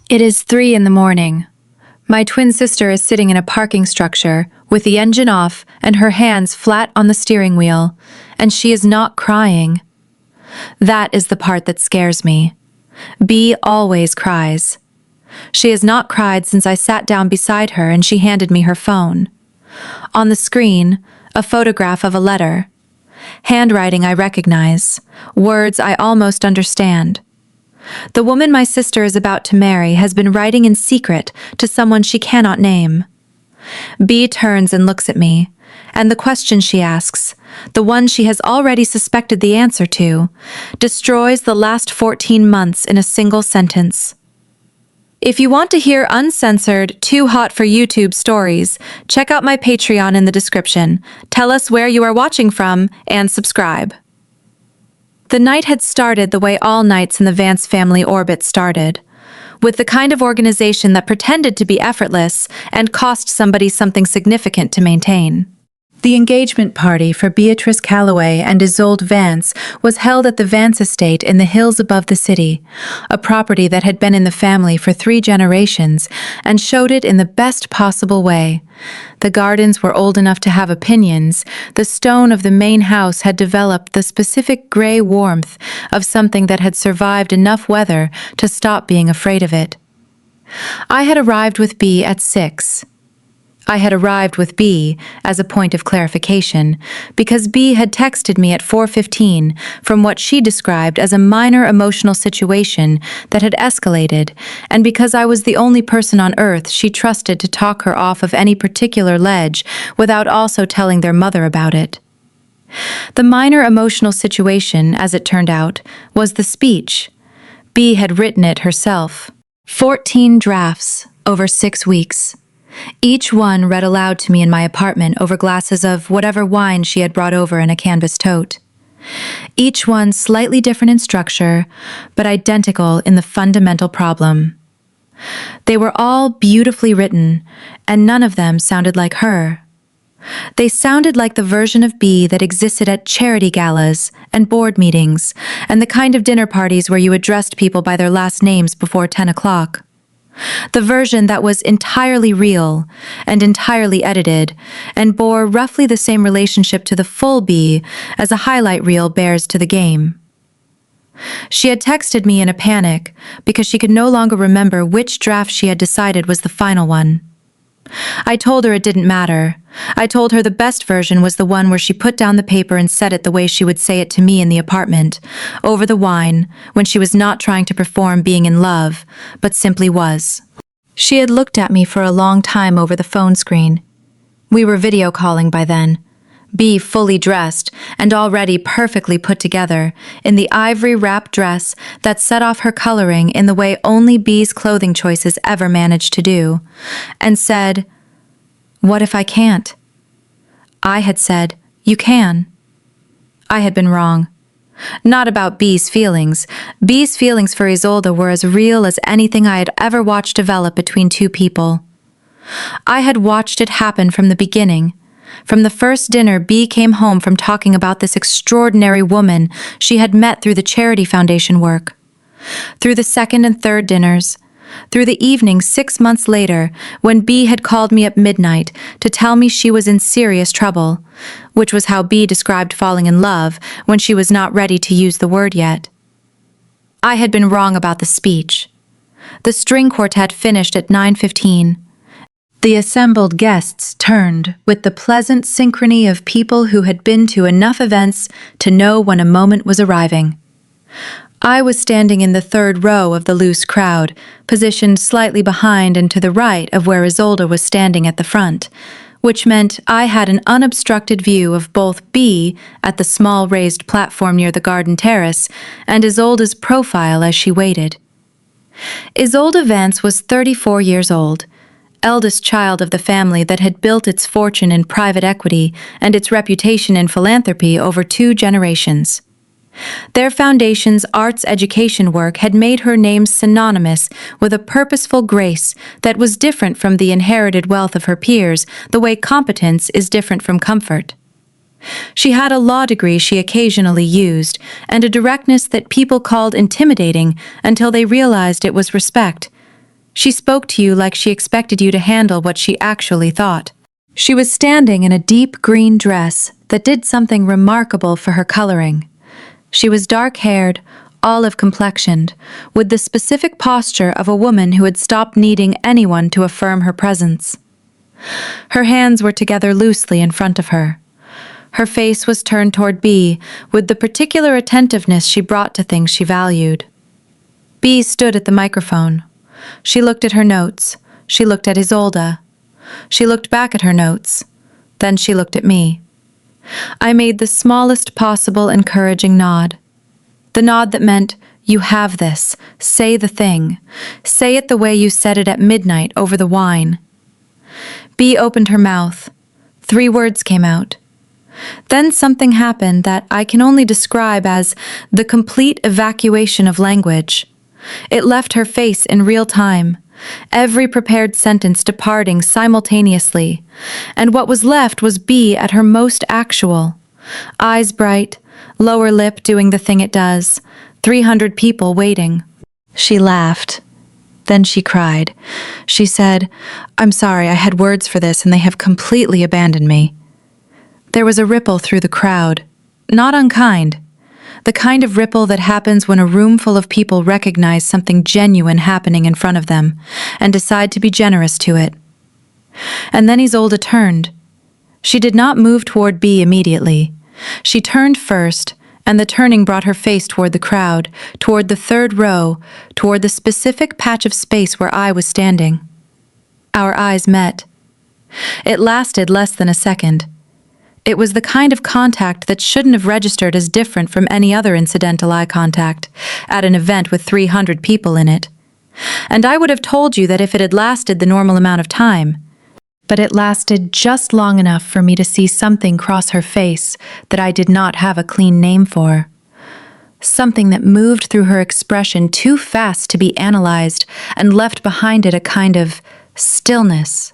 It is 3 in the morning. My twin sister is sitting in a parking structure with the engine off and her hands flat on the steering wheel, and she is not crying. That is the part that scares me. B always cries. She has not cried since I sat down beside her and she handed me her phone. On the screen, a photograph of a letter. Handwriting I recognize, words I almost understand. The woman my sister is about to marry has been writing in secret to someone she cannot name. B turns and looks at me, and the question she asks, the one she has already suspected the answer to, destroys the last 14 months in a single sentence. If you want to hear uncensored, too hot for YouTube stories, check out my Patreon in the description. Tell us where you are watching from and subscribe. The night had started the way all nights in the Vance family orbit started, with the kind of organization that pretended to be effortless and cost somebody something significant to maintain. The engagement party for Beatrice Calloway and Isolde Vance was held at the Vance estate in the hills above the city, a property that had been in the family for 3 generations and showed it in the best possible way. The gardens were old enough to have opinions. The stone of the main house had developed the specific gray warmth of something that had survived enough weather to stop being afraid of it. I had arrived with B at 6. I had arrived with B, as a point of clarification, because B had texted me at 4:15 from what she described as a minor emotional situation that had escalated, and because I was the only person on earth she trusted to talk her off of any particular ledge without also telling their mother about it. The minor emotional situation, as it turned out, was the speech. B had written it herself. 14 drafts over 6 weeks. Each one read aloud to me in my apartment over glasses of whatever wine she had brought over in a canvas tote. Each one slightly different in structure, but identical in the fundamental problem. They were all beautifully written, and none of them sounded like her. They sounded like the version of B that existed at charity galas and board meetings, and the kind of dinner parties where you addressed people by their last names before 10 o'clock. The version that was entirely real and entirely edited and bore roughly the same relationship to the full B as a highlight reel bears to the game. She had texted me in a panic because she could no longer remember which draft she had decided was the final one. I told her it didn't matter. I told her the best version was the one where she put down the paper and said it the way she would say it to me in the apartment, over the wine, when she was not trying to perform being in love, but simply was. She had looked at me for a long time over the phone screen. We were video calling by then. B fully dressed and already perfectly put together in the ivory wrap dress that set off her coloring in the way only B's clothing choices ever managed to do, and said, "What if I can't?" I had said, "You can." I had been wrong. Not about B's feelings. B's feelings for Isolde were as real as anything I had ever watched develop between 2 people. I had watched it happen from the beginning. From the first dinner B came home from talking about this extraordinary woman she had met through the charity foundation work. Through the second and third dinners. Through the evening 6 months later when B had called me at midnight to tell me she was in serious trouble, which was how B described falling in love when she was not ready to use the word yet. I had been wrong about the speech. The string quartet finished at 9:15. The assembled guests turned with the pleasant synchrony of people who had been to enough events to know when a moment was arriving. I was standing in the 3rd row of the loose crowd, positioned slightly behind and to the right of where Isolde was standing at the front, which meant I had an unobstructed view of both B at the small raised platform near the garden terrace and Isolde's profile as she waited. Isolde Vance was 34 years old, eldest child of the family that had built its fortune in private equity and its reputation in philanthropy over 2 generations. Their foundation's arts education work had made her name synonymous with a purposeful grace that was different from the inherited wealth of her peers, the way competence is different from comfort. She had a law degree she occasionally used, and a directness that people called intimidating until they realized it was respect. She spoke to you like she expected you to handle what she actually thought. She was standing in a deep green dress that did something remarkable for her coloring. She was dark-haired, olive-complexioned, with the specific posture of a woman who had stopped needing anyone to affirm her presence. Her hands were together loosely in front of her. Her face was turned toward B, with the particular attentiveness she brought to things she valued. B stood at the microphone. She looked at her notes. She looked at Isolde. She looked back at her notes. Then she looked at me. I made the smallest possible encouraging nod. The nod that meant, "You have this. Say the thing. Say it the way you said it at midnight over the wine." B opened her mouth. 3 words came out. Then something happened that I can only describe as the complete evacuation of language. It left her face in real time, every prepared sentence departing simultaneously, and what was left was B at her most actual. Eyes bright, lower lip doing the thing it does, 300 people waiting. She laughed. Then she cried. She said, "I'm sorry, I had words for this and they have completely abandoned me." There was a ripple through the crowd, not unkind. The kind of ripple that happens when a room full of people recognize something genuine happening in front of them and decide to be generous to it. And then Isolde turned. She did not move toward B immediately. She turned first, and the turning brought her face toward the crowd, toward the 3rd row, toward the specific patch of space where I was standing. Our eyes met. It lasted less than a second. It was the kind of contact that shouldn't have registered as different from any other incidental eye contact at an event with 300 people in it. And I would have told you that if it had lasted the normal amount of time. But it lasted just long enough for me to see something cross her face that I did not have a clean name for. Something that moved through her expression too fast to be analyzed and left behind it a kind of stillness.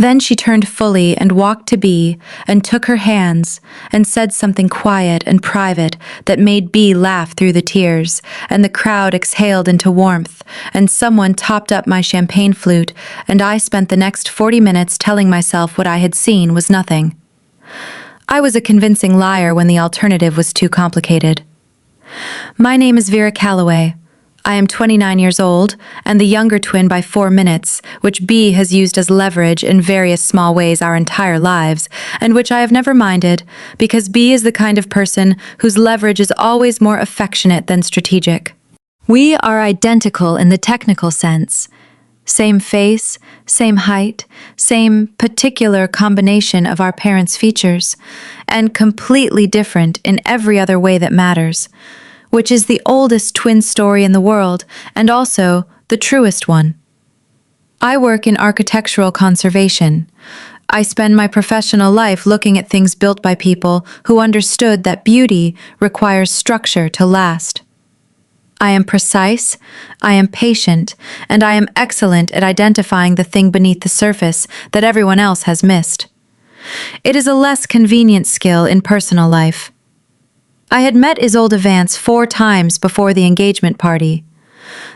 Then she turned fully and walked to B and took her hands and said something quiet and private that made B laugh through the tears, and the crowd exhaled into warmth, and someone topped up my champagne flute, and I spent the next 40 minutes telling myself what I had seen was nothing. I was a convincing liar when the alternative was too complicated. My name is Vera Calloway. I am 29 years old, and the younger twin by 4 minutes, which B has used as leverage in various small ways our entire lives, and which I have never minded, because B is the kind of person whose leverage is always more affectionate than strategic. We are identical in the technical sense. Same face, same height, same particular combination of our parents' features, and completely different in every other way that matters, which is the oldest twin story in the world and also the truest one. I work in architectural conservation. I spend my professional life looking at things built by people who understood that beauty requires structure to last. I am precise, I am patient, and I am excellent at identifying the thing beneath the surface that everyone else has missed. It is a less convenient skill in personal life. I had met Isolde Vance 4 times before the engagement party.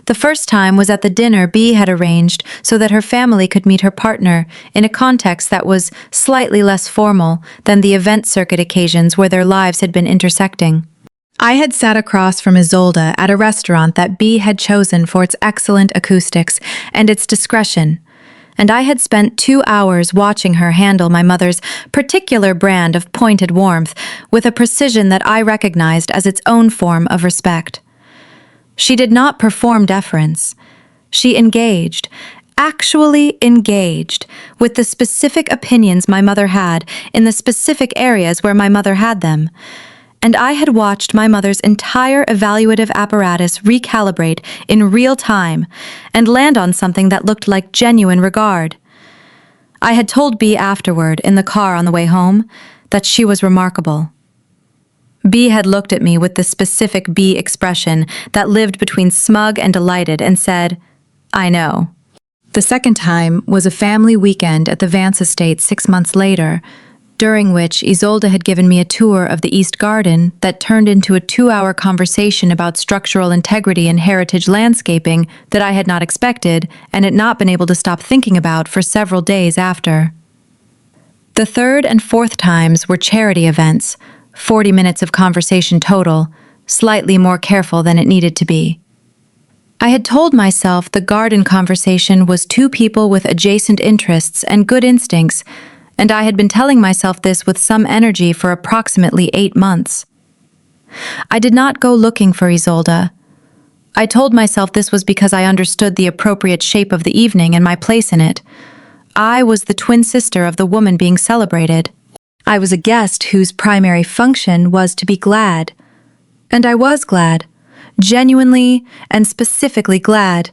The first time was at the dinner B had arranged so that her family could meet her partner in a context that was slightly less formal than the event circuit occasions where their lives had been intersecting. I had sat across from Isolde at a restaurant that B had chosen for its excellent acoustics and its discretion, and I had spent 2 hours watching her handle my mother's particular brand of pointed warmth with a precision that I recognized as its own form of respect. She did not perform deference. She engaged, actually engaged, with the specific opinions my mother had in the specific areas where my mother had them. And I had watched my mother's entire evaluative apparatus recalibrate in real time and land on something that looked like genuine regard. I had told B afterward, in the car on the way home, that she was remarkable. B had looked at me with the specific B expression that lived between smug and delighted and said, "I know." The second time was a family weekend at the Vance estate 6 months later, during which Isolde had given me a tour of the East Garden that turned into a 2-hour conversation about structural integrity and heritage landscaping that I had not expected and had not been able to stop thinking about for several days after. The third and fourth times were charity events, 40 minutes of conversation total, slightly more careful than it needed to be. I had told myself the garden conversation was two people with adjacent interests and good instincts, and I had been telling myself this with some energy for approximately 8 months. I did not go looking for Isolde. I told myself this was because I understood the appropriate shape of the evening and my place in it. I was the twin sister of the woman being celebrated. I was a guest whose primary function was to be glad. And I was glad. Genuinely and specifically glad,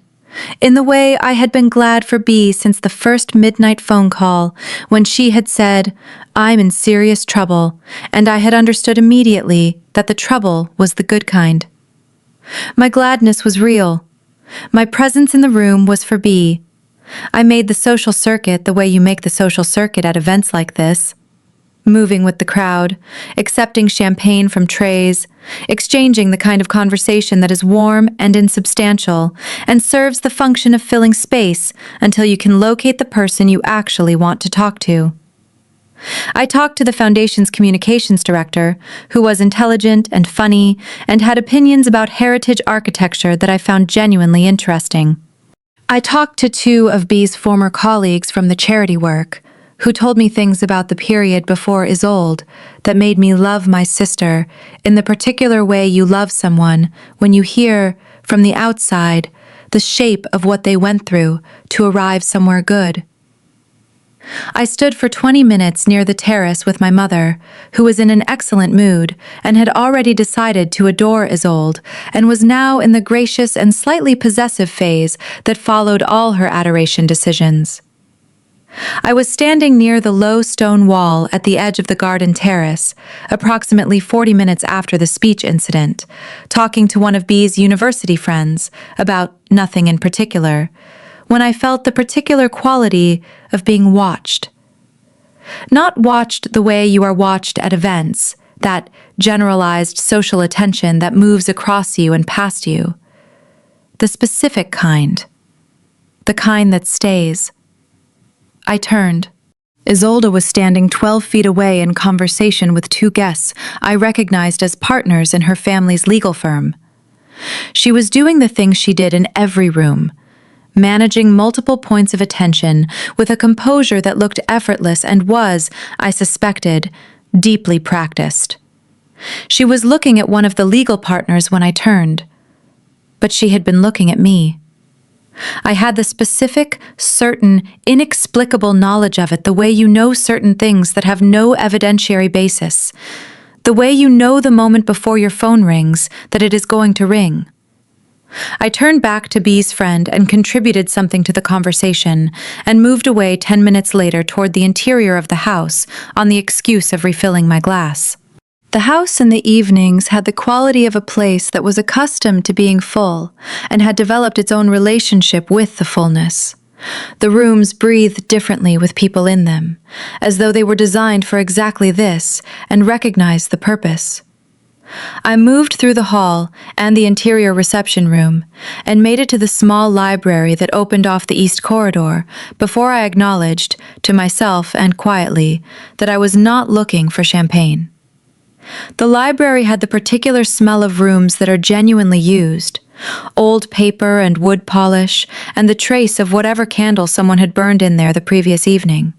in the way I had been glad for Bea since the first midnight phone call when she had said, "I'm in serious trouble," and I had understood immediately that the trouble was the good kind. My gladness was real. My presence in the room was for Bea. I made the social circuit the way you make the social circuit at events like this. Moving with the crowd, accepting champagne from trays, exchanging the kind of conversation that is warm and insubstantial and serves the function of filling space until you can locate the person you actually want to talk to. I talked to the Foundation's communications director, who was intelligent and funny and had opinions about heritage architecture that I found genuinely interesting. I talked to 2 of Bea's former colleagues from the charity work, who told me things about the period before Isolde that made me love my sister in the particular way you love someone when you hear, from the outside, the shape of what they went through to arrive somewhere good. I stood for 20 minutes near the terrace with my mother, who was in an excellent mood and had already decided to adore Isolde and was now in the gracious and slightly possessive phase that followed all her adoration decisions. I was standing near the low stone wall at the edge of the garden terrace, approximately 40 minutes after the speech incident, talking to one of Bea's university friends about nothing in particular, when I felt the particular quality of being watched. Not watched the way you are watched at events, that generalized social attention that moves across you and past you. The specific kind. The kind that stays. I turned. Isolde was standing 12 feet away in conversation with 2 guests I recognized as partners in her family's legal firm. She was doing the things she did in every room, managing multiple points of attention with a composure that looked effortless and was, I suspected, deeply practiced. She was looking at one of the legal partners when I turned, but she had been looking at me. I had the specific, certain, inexplicable knowledge of it the way you know certain things that have no evidentiary basis, the way you know the moment before your phone rings that it is going to ring. I turned back to Bea's friend and contributed something to the conversation and moved away 10 minutes later toward the interior of the house on the excuse of refilling my glass. The house in the evenings had the quality of a place that was accustomed to being full and had developed its own relationship with the fullness. The rooms breathed differently with people in them, as though they were designed for exactly this and recognized the purpose. I moved through the hall and the interior reception room and made it to the small library that opened off the east corridor before I acknowledged, to myself and quietly, that I was not looking for champagne. The library had the particular smell of rooms that are genuinely used, old paper and wood polish, and the trace of whatever candle someone had burned in there the previous evening.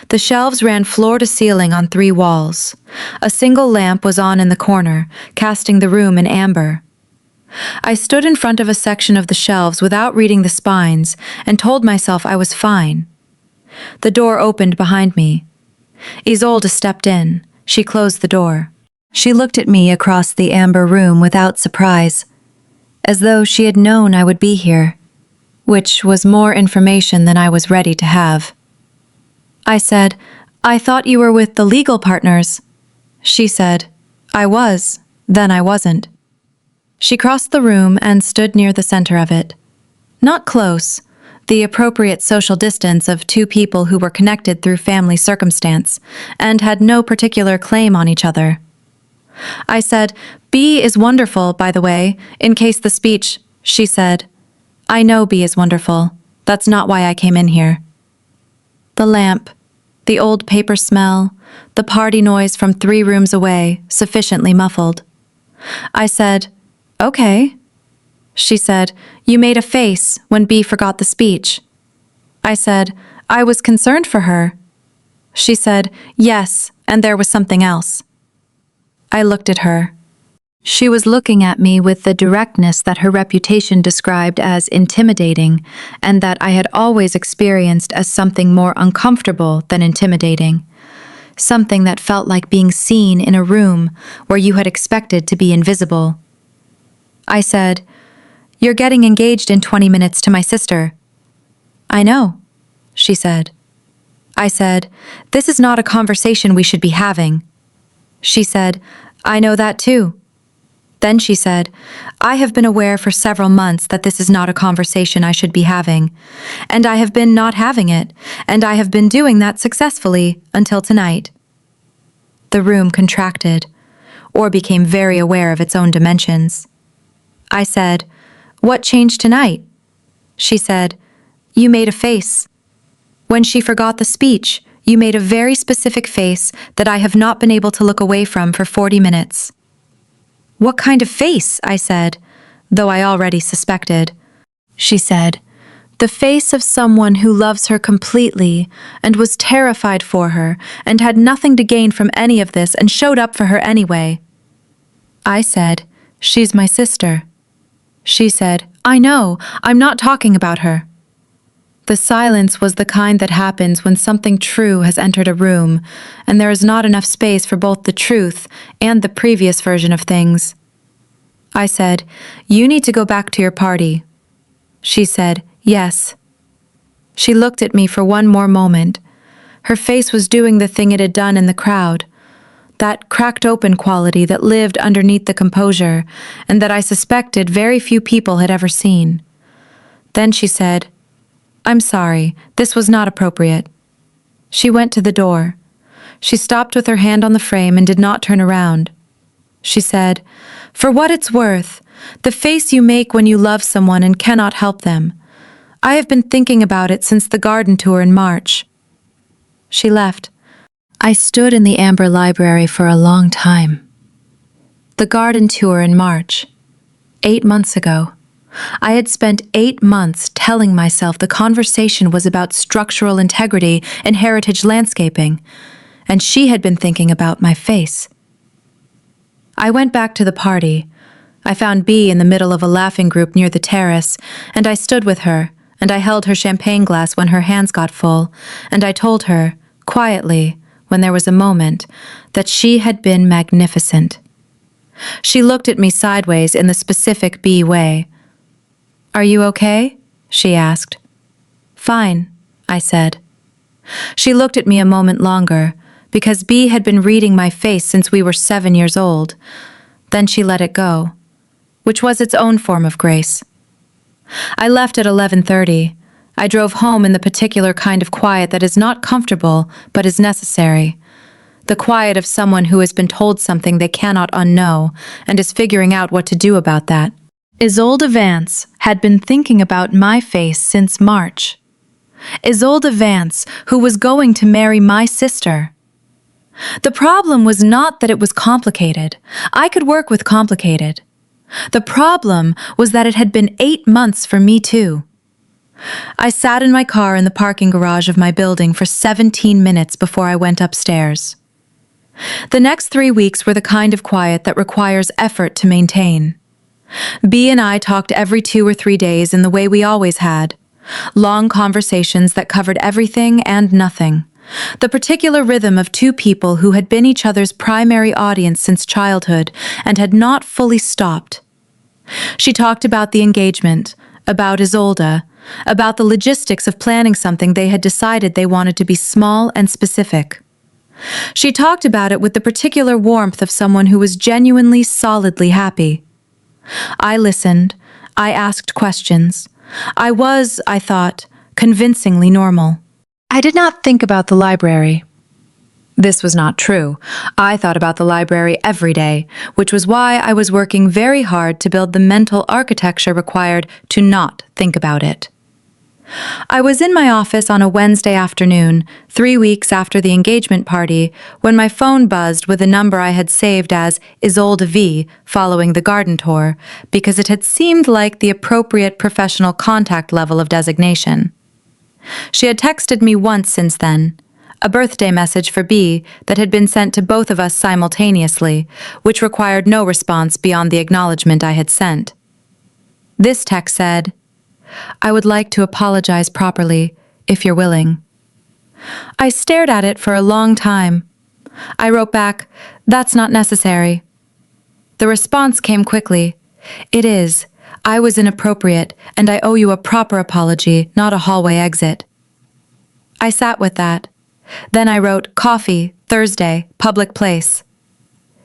The shelves ran floor to ceiling on 3 walls. A single lamp was on in the corner, casting the room in amber. I stood in front of a section of the shelves without reading the spines and told myself I was fine. The door opened behind me. Isolde stepped in. She closed the door. She looked at me across the amber room without surprise, as though she had known I would be here, which was more information than I was ready to have. I said, "I thought you were with the legal partners." She said, "I was, then I wasn't." She crossed the room and stood near the center of it. Not close, the appropriate social distance of two people who were connected through family circumstance and had no particular claim on each other. I said, "B is wonderful, by the way, in case the speech," she said. "I know B is wonderful. That's not why I came in here." The lamp, the old paper smell, the party noise from 3 rooms away, sufficiently muffled. I said, "Okay." She said, "You made a face when B forgot the speech." I said, "I was concerned for her." She said, "Yes, and there was something else." I looked at her. She was looking at me with the directness that her reputation described as intimidating, and that I had always experienced as something more uncomfortable than intimidating. Something that felt like being seen in a room where you had expected to be invisible. I said, "You're getting engaged in 20 minutes to my sister." "I know," she said. I said, "This is not a conversation we should be having." She said, "I know that too." Then she said, "I have been aware for several months that this is not a conversation I should be having, and I have been not having it, and I have been doing that successfully until tonight." The room contracted, or became very aware of its own dimensions. I said, "What changed tonight?" She said, "You made a face. When she forgot the speech, you made a very specific face that I have not been able to look away from for 40 minutes. "What kind of face?" I said, though I already suspected. She said, "The face of someone who loves her completely and was terrified for her and had nothing to gain from any of this and showed up for her anyway." I said, "She's my sister." She said, "I know, I'm not talking about her." The silence was the kind that happens when something true has entered a room, and there is not enough space for both the truth and the previous version of things. I said, "You need to go back to your party." She said, "Yes." She looked at me for one more moment. Her face was doing the thing it had done in the crowd, that cracked open quality that lived underneath the composure, and that I suspected very few people had ever seen. Then she said, "I'm sorry, this was not appropriate." She went to the door. She stopped with her hand on the frame and did not turn around. She said, "For what it's worth, the face you make when you love someone and cannot help them. I have been thinking about it since the garden tour in March." She left. I stood in the Amber Library for a long time. The garden tour in March, 8 months ago. I had spent 8 months telling myself the conversation was about structural integrity and heritage landscaping, and she had been thinking about my face. I went back to the party. I found B in the middle of a laughing group near the terrace, and I stood with her, and I held her champagne glass when her hands got full, and I told her, quietly, when there was a moment, that she had been magnificent. She looked at me sideways in the specific B way. "Are you okay?" she asked. "Fine," I said. She looked at me a moment longer, because B had been reading my face since we were 7 years old. Then she let it go, which was its own form of grace. I left at 11:30. I drove home in the particular kind of quiet that is not comfortable but is necessary. The quiet of someone who has been told something they cannot unknow and is figuring out what to do about that. Isolde Vance had been thinking about my face since March. Isolde Vance, who was going to marry my sister. The problem was not that it was complicated. I could work with complicated. The problem was that it had been 8 months for me too. I sat in my car in the parking garage of my building for 17 minutes before I went upstairs. The next 3 weeks were the kind of quiet that requires effort to maintain. B and I talked every 2 or 3 days in the way we always had. Long conversations that covered everything and nothing. The particular rhythm of two people who had been each other's primary audience since childhood and had not fully stopped. She talked about the engagement, about Isolde, about the logistics of planning something they had decided they wanted to be small and specific. She talked about it with the particular warmth of someone who was genuinely, solidly happy. I listened. I asked questions. I thought, convincingly normal. I did not think about the library. This was not true. I thought about the library every day, which was why I was working very hard to build the mental architecture required to not think about it. I was in my office on a Wednesday afternoon, 3 weeks after the engagement party, when my phone buzzed with a number I had saved as Isolde V following the garden tour, because it had seemed like the appropriate professional contact level of designation. She had texted me once since then, a birthday message for B that had been sent to both of us simultaneously, which required no response beyond the acknowledgement I had sent. This text said, "I would like to apologize properly, if you're willing." I stared at it for a long time. I wrote back, "That's not necessary." The response came quickly. "It is. I was inappropriate, and I owe you a proper apology, not a hallway exit." I sat with that. Then I wrote, "Coffee, Thursday, public place."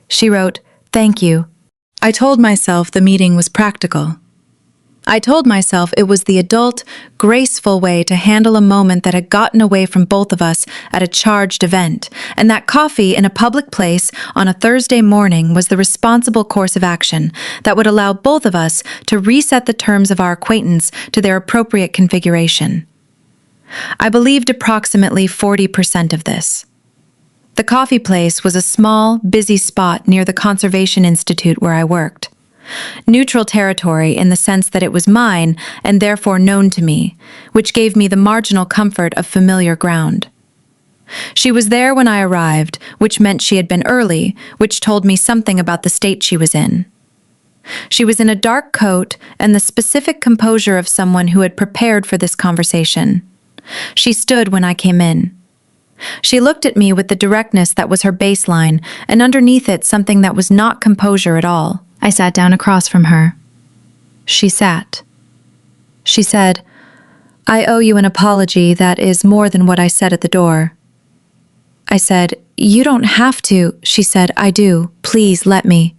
She wrote, "Thank you." I told myself the meeting was practical. I told myself it was the adult, graceful way to handle a moment that had gotten away from both of us at a charged event, and that coffee in a public place on a Thursday morning was the responsible course of action that would allow both of us to reset the terms of our acquaintance to their appropriate configuration. I believed approximately 40% of this. The coffee place was a small, busy spot near the Conservation Institute where I worked. Neutral territory in the sense that it was mine and therefore known to me, which gave me the marginal comfort of familiar ground. She was there when I arrived, which meant she had been early, which told me something about the state she was in. She was in a dark coat and the specific composure of someone who had prepared for this conversation. She stood when I came in. She looked at me with the directness that was her baseline, and underneath it something that was not composure at all. I sat down across from her. She sat. She said, "I owe you an apology that is more than what I said at the door." I said, "You don't have to." She said, "I do. Please let me."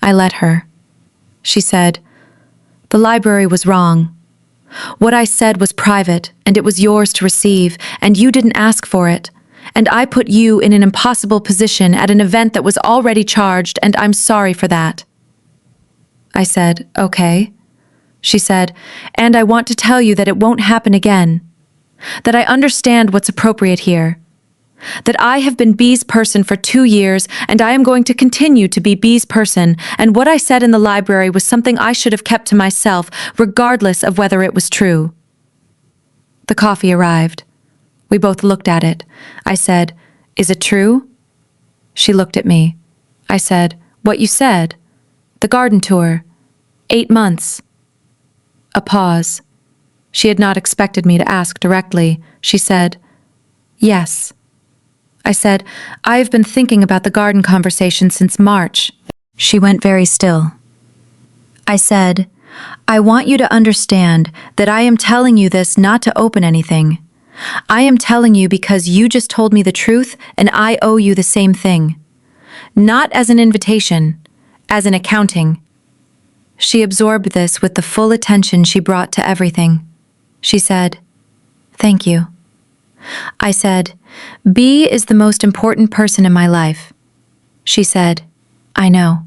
I let her. She said, "The library was wrong. What I said was private, and it was yours to receive, and you didn't ask for it. And I put you in an impossible position at an event that was already charged, and I'm sorry for that." I said, "Okay." She said, "And I want to tell you that it won't happen again. That I understand what's appropriate here. That I have been B's person for 2 years, and I am going to continue to be B's person, and what I said in the library was something I should have kept to myself, regardless of whether it was true." The coffee arrived. We both looked at it. I said, "Is it true?" She looked at me. I said, "What you said? The garden tour. 8 months." A pause. She had not expected me to ask directly. She said, "Yes." I said, "I have been thinking about the garden conversation since March." She went very still. I said, "I want you to understand that I am telling you this not to open anything. I am telling you because you just told me the truth and I owe you the same thing. Not as an invitation, as an accounting." She absorbed this with the full attention she brought to everything. She said, "Thank you." I said, "B is the most important person in my life." She said, "I know.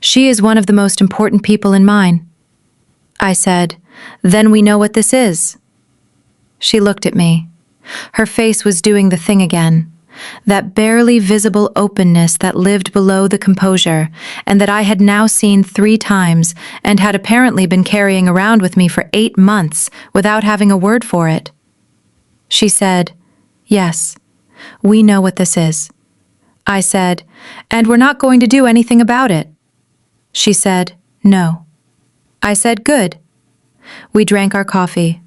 She is one of the most important people in mine." I said, "Then we know what this is." She looked at me. Her face was doing the thing again, that barely visible openness that lived below the composure, and that I had now seen 3 times and had apparently been carrying around with me for 8 months without having a word for it. She said, "Yes, we know what this is." I said, "And we're not going to do anything about it." She said, "No." I said, "Good." We drank our coffee.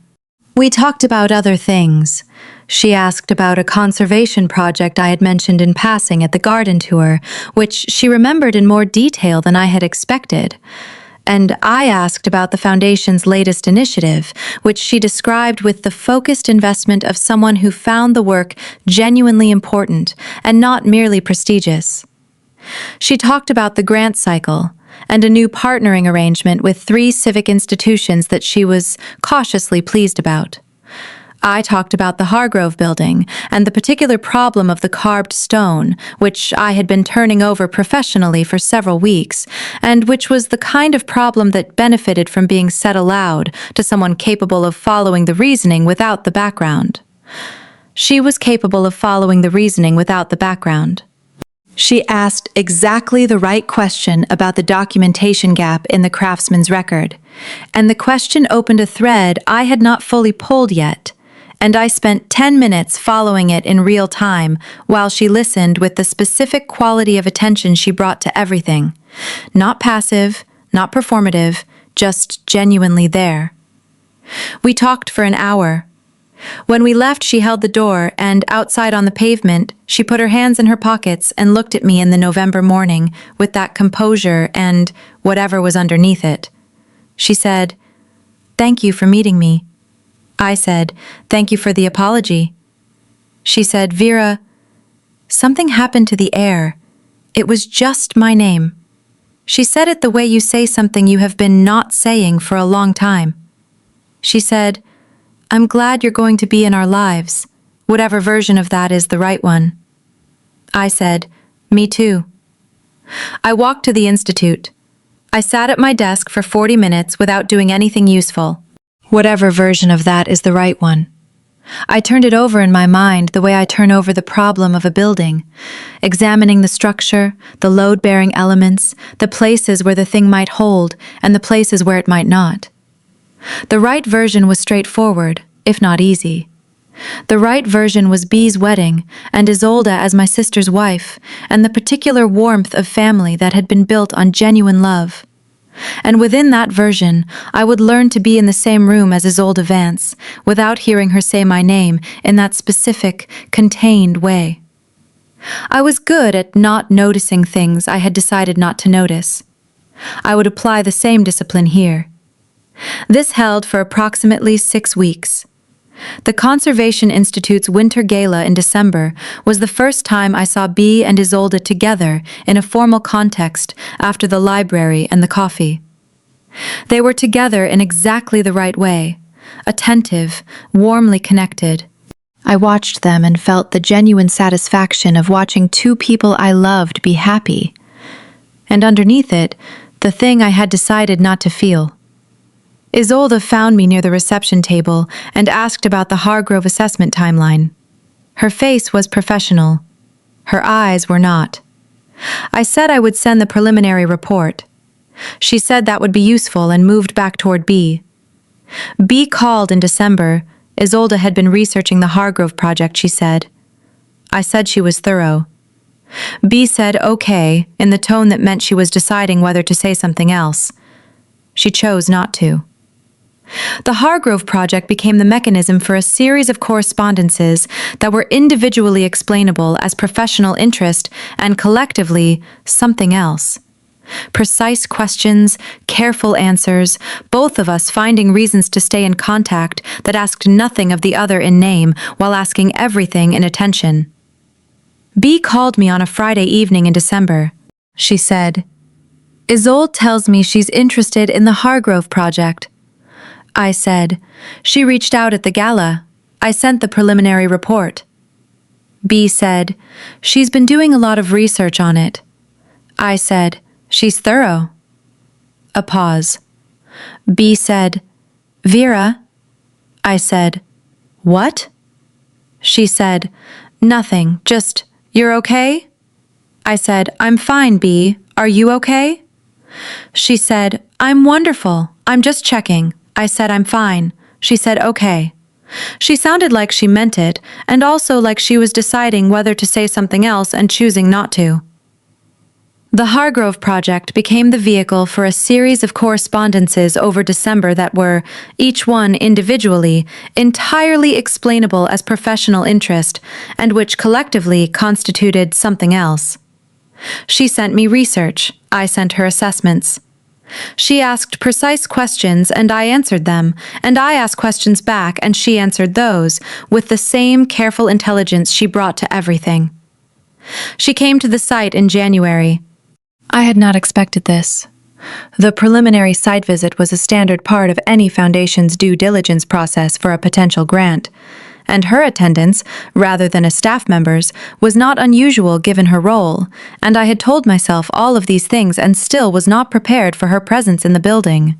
We talked about other things. She asked about a conservation project I had mentioned in passing at the garden tour, which she remembered in more detail than I had expected. And I asked about the Foundation's latest initiative, which she described with the focused investment of someone who found the work genuinely important and not merely prestigious. She talked about the grant cycle, and a new partnering arrangement with 3 civic institutions that she was cautiously pleased about. I talked about the Hargrove building and the particular problem of the carved stone, which I had been turning over professionally for several weeks, and which was the kind of problem that benefited from being said aloud to someone capable of following the reasoning without the background. She was capable of following the reasoning without the background. She asked exactly the right question about the documentation gap in the craftsman's record, and the question opened a thread I had not fully pulled yet, and I spent 10 minutes following it in real time while she listened with the specific quality of attention she brought to everything. Not passive, not performative, just genuinely there. We talked for an hour. When we left, she held the door, and outside on the pavement, she put her hands in her pockets and looked at me in the November morning with that composure and whatever was underneath it. She said, "Thank you for meeting me." I said, "Thank you for the apology." She said, "Vera, something happened to the air. It was just my name." She said it the way you say something you have been not saying for a long time. She said, "I'm glad you're going to be in our lives, whatever version of that is the right one." I said, "Me too." I walked to the institute. I sat at my desk for 40 minutes without doing anything useful. Whatever version of that is the right one. I turned it over in my mind the way I turn over the problem of a building, examining the structure, the load-bearing elements, the places where the thing might hold, and the places where it might not. The right version was straightforward, if not easy. The right version was B's wedding and Isolde as my sister's wife, and the particular warmth of family that had been built on genuine love. And within that version, I would learn to be in the same room as Isolde Vance, without hearing her say my name in that specific, contained way. I was good at not noticing things I had decided not to notice. I would apply the same discipline here. This held for approximately 6 weeks. The Conservation Institute's Winter Gala in December was the first time I saw B and Isolde together in a formal context after the library and the coffee. They were together in exactly the right way, attentive, warmly connected. I watched them and felt the genuine satisfaction of watching 2 people I loved be happy. And underneath it, the thing I had decided not to feel. Isolde found me near the reception table and asked about the Hargrove assessment timeline. Her face was professional. Her eyes were not. I said I would send the preliminary report. She said that would be useful and moved back toward B. B called in December. Isolde had been researching the Hargrove project, she said. I said she was thorough. B said okay in the tone that meant she was deciding whether to say something else. She chose not to. The Hargrove project became the mechanism for a series of correspondences that were individually explainable as professional interest and collectively something else. Precise questions, careful answers, both of us finding reasons to stay in contact that asked nothing of the other in name while asking everything in attention. B called me on a Friday evening in December. She said, "Isolde tells me she's interested in the Hargrove project." I said, "She reached out at the gala. I sent the preliminary report." B said, "She's been doing a lot of research on it." I said, "She's thorough." A pause. B said, "Vera?" I said, "What?" She said, "Nothing, just, you're okay?" I said, "I'm fine, B. Are you okay?" She said, "I'm wonderful. I'm just checking." I said, "I'm fine." She said, "Okay." She sounded like she meant it, and also like she was deciding whether to say something else and choosing not to. The Hargrove project became the vehicle for a series of correspondences over December that were, each one individually, entirely explainable as professional interest, and which collectively constituted something else. She sent me research. I sent her assessments. She asked precise questions and I answered them, and I asked questions back and she answered those, with the same careful intelligence she brought to everything. She came to the site in January. I had not expected this. The preliminary site visit was a standard part of any foundation's due diligence process for a potential grant, and her attendance, rather than a staff member's, was not unusual given her role, and I had told myself all of these things and still was not prepared for her presence in the building.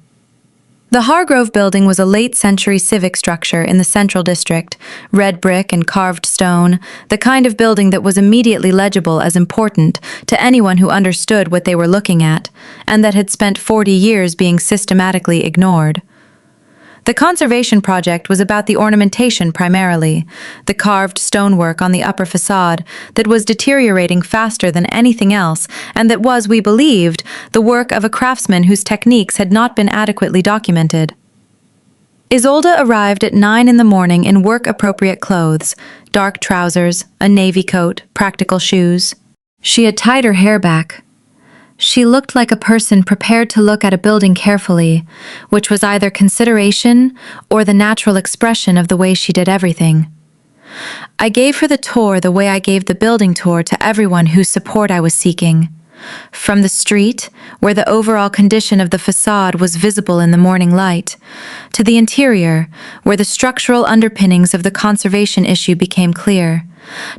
The Hargrove Building was a late-century civic structure in the Central District, red brick and carved stone, the kind of building that was immediately legible as important to anyone who understood what they were looking at, and that had spent 40 years being systematically ignored. The conservation project was about the ornamentation primarily, the carved stonework on the upper facade that was deteriorating faster than anything else and that was, we believed, the work of a craftsman whose techniques had not been adequately documented. Isolde arrived at 9 in the morning in work-appropriate clothes, dark trousers, a navy coat, practical shoes. She had tied her hair back. She looked like a person prepared to look at a building carefully, which was either consideration or the natural expression of the way she did everything. I gave her the tour the way I gave the building tour to everyone whose support I was seeking. From the street, where the overall condition of the facade was visible in the morning light, to the interior, where the structural underpinnings of the conservation issue became clear,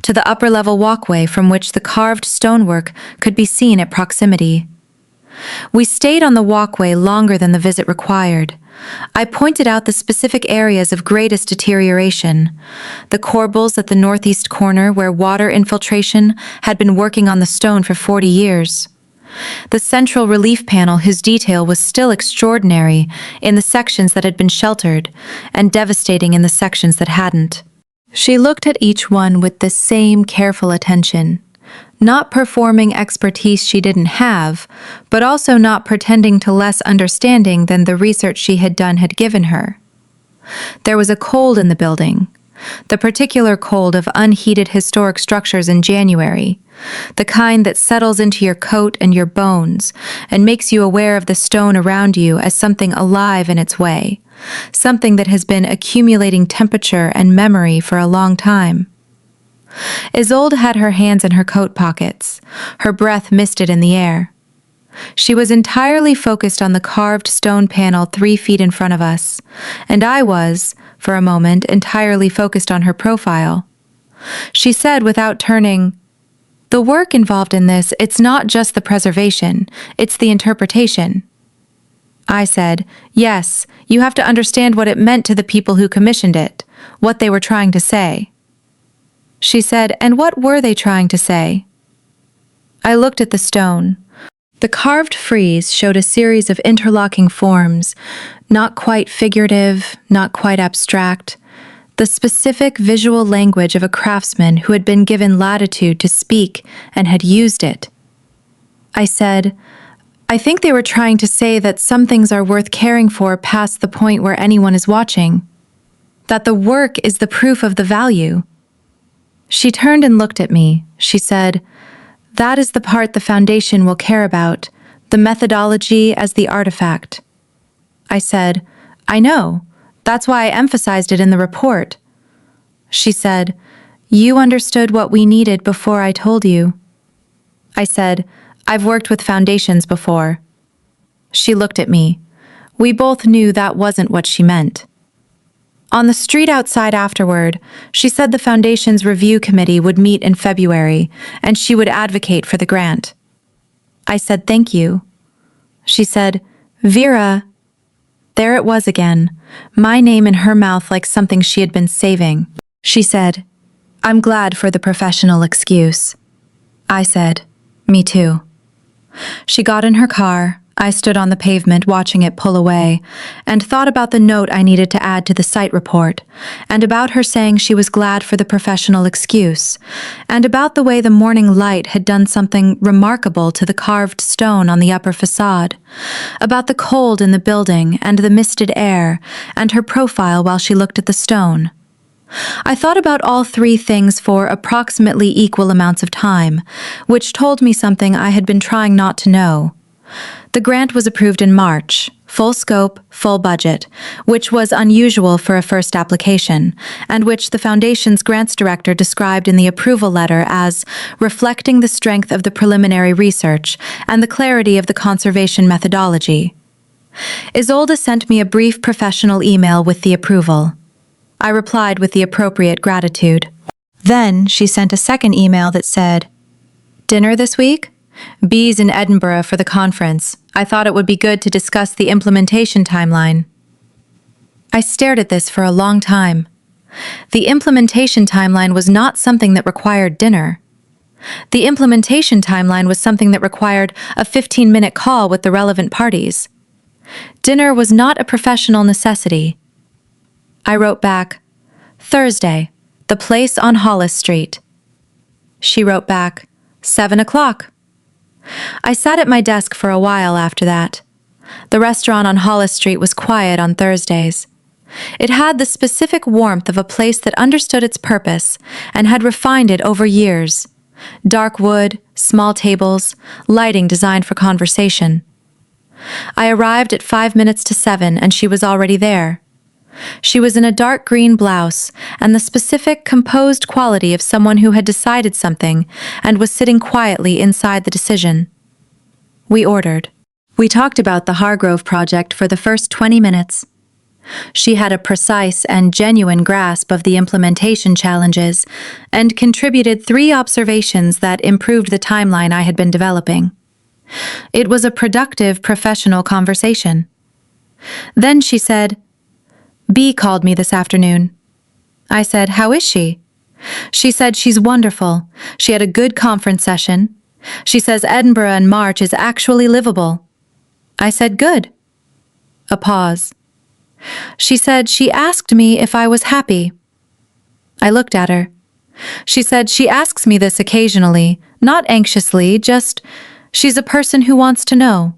to the upper-level walkway from which the carved stonework could be seen at proximity. We stayed on the walkway longer than the visit required. I pointed out the specific areas of greatest deterioration, the corbels at the northeast corner where water infiltration had been working on the stone for 40 years. The central relief panel whose detail was still extraordinary in the sections that had been sheltered, and devastating in the sections that hadn't. She looked at each one with the same careful attention, not performing expertise she didn't have, but also not pretending to less understanding than the research she had done had given her. There was a cold in the building, the particular cold of unheated historic structures in January, the kind that settles into your coat and your bones and makes you aware of the stone around you as something alive in its way, something that has been accumulating temperature and memory for a long time. Isolde had her hands in her coat pockets, her breath misted in the air. She was entirely focused on the carved stone panel 3 feet in front of us, and I was, for a moment, entirely focused on her profile. She said without turning, "The work involved in this, it's not just the preservation, it's the interpretation." I said, "Yes, you have to understand what it meant to the people who commissioned it, what they were trying to say." She said, "And what were they trying to say?" I looked at the stone. The carved frieze showed a series of interlocking forms, not quite figurative, not quite abstract, the specific visual language of a craftsman who had been given latitude to speak and had used it. I said, "I think they were trying to say that some things are worth caring for past the point where anyone is watching, that the work is the proof of the value." She turned and looked at me. She said, "That is the part the Foundation will care about, the methodology as the artifact." I said, "I know. That's why I emphasized it in the report." She said, "You understood what we needed before I told you." I said, "I've worked with foundations before." She looked at me. We both knew that wasn't what she meant. On the street outside afterward, she said the Foundation's review committee would meet in February, and she would advocate for the grant. I said, "Thank you." She said, "Vera." There it was again, my name in her mouth like something she had been saving. She said, "I'm glad for the professional excuse." I said, "Me too." She got in her car. I stood on the pavement watching it pull away, and thought about the note I needed to add to the site report, and about her saying she was glad for the professional excuse, and about the way the morning light had done something remarkable to the carved stone on the upper facade, about the cold in the building and the misted air, and her profile while she looked at the stone. I thought about all 3 things for approximately equal amounts of time, which told me something I had been trying not to know. The grant was approved in March, full scope, full budget, which was unusual for a first application, and which the Foundation's grants director described in the approval letter as reflecting the strength of the preliminary research and the clarity of the conservation methodology. Isolde sent me a brief professional email with the approval. I replied with the appropriate gratitude. Then she sent a second email that said, "Dinner this week? Bee's in Edinburgh for the conference. I thought it would be good to discuss the implementation timeline." I stared at this for a long time. The implementation timeline was not something that required dinner. The implementation timeline was something that required a 15-minute call with the relevant parties. Dinner was not a professional necessity. I wrote back, "Thursday, the place on Hollis Street." She wrote back, 7 o'clock. I sat at my desk for a while after that. The restaurant on Hollis Street was quiet on Thursdays. It had the specific warmth of a place that understood its purpose and had refined it over years. Dark wood, small tables, lighting designed for conversation. I arrived at 5 minutes to 7 and she was already there. She was in a dark green blouse and the specific, composed quality of someone who had decided something and was sitting quietly inside the decision. We ordered. We talked about the Hargrove project for the first 20 minutes. She had a precise and genuine grasp of the implementation challenges and contributed 3 observations that improved the timeline I had been developing. It was a productive, professional conversation. Then she said, "Bee called me this afternoon." I said, "How is she?" She said she's wonderful. She had a good conference session. She says Edinburgh in March is actually livable. I said, "Good." A pause. She said she asked me if I was happy. I looked at her. She said she asks me this occasionally, not anxiously, just she's a person who wants to know.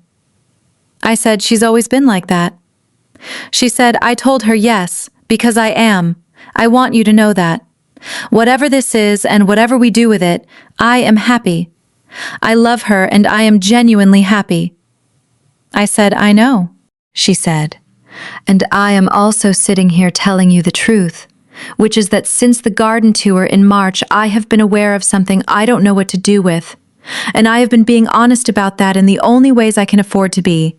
I said she's always been like that. She said, "I told her yes, because I am. I want you to know that. Whatever this is and whatever we do with it, I am happy. I love her and I am genuinely happy." I said, "I know," she said. "And I am also sitting here telling you the truth, which is that since the garden tour in March, I have been aware of something I don't know what to do with. And I have been being honest about that in the only ways I can afford to be.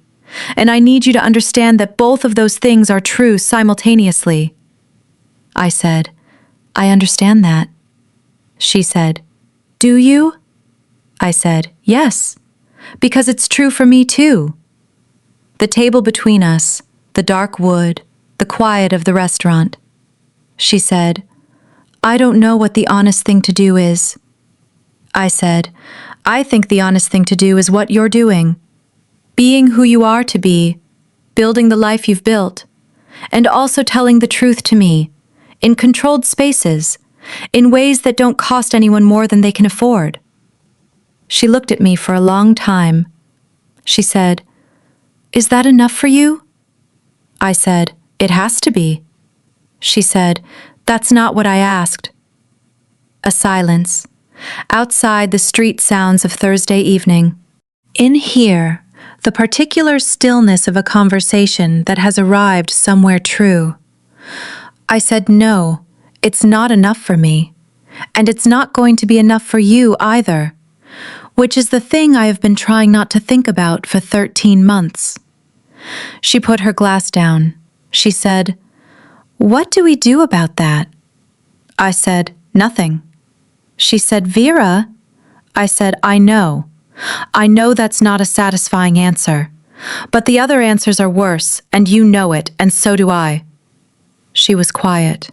And I need you to understand that both of those things are true simultaneously." I said, "I understand that." She said, "Do you?" I said, "Yes, because it's true for me too." The table between us, the dark wood, the quiet of the restaurant. She said, "I don't know what the honest thing to do is." I said, "I think the honest thing to do is what you're doing. Being who you are to be, building the life you've built, and also telling the truth to me, in controlled spaces, in ways that don't cost anyone more than they can afford." She looked at me for a long time. She said, "Is that enough for you?" I said, "It has to be." She said, "That's not what I asked." A silence. Outside, the street sounds of Thursday evening. In here, the particular stillness of a conversation that has arrived somewhere true. I said, "No, it's not enough for me. And it's not going to be enough for you either," which is the thing I have been trying not to think about for 13 months. She put her glass down. She said, "What do we do about that?" I said, "Nothing." She said, "Vera?" I said, "I know. I know that's not a satisfying answer. But the other answers are worse, and you know it, and so do I." She was quiet.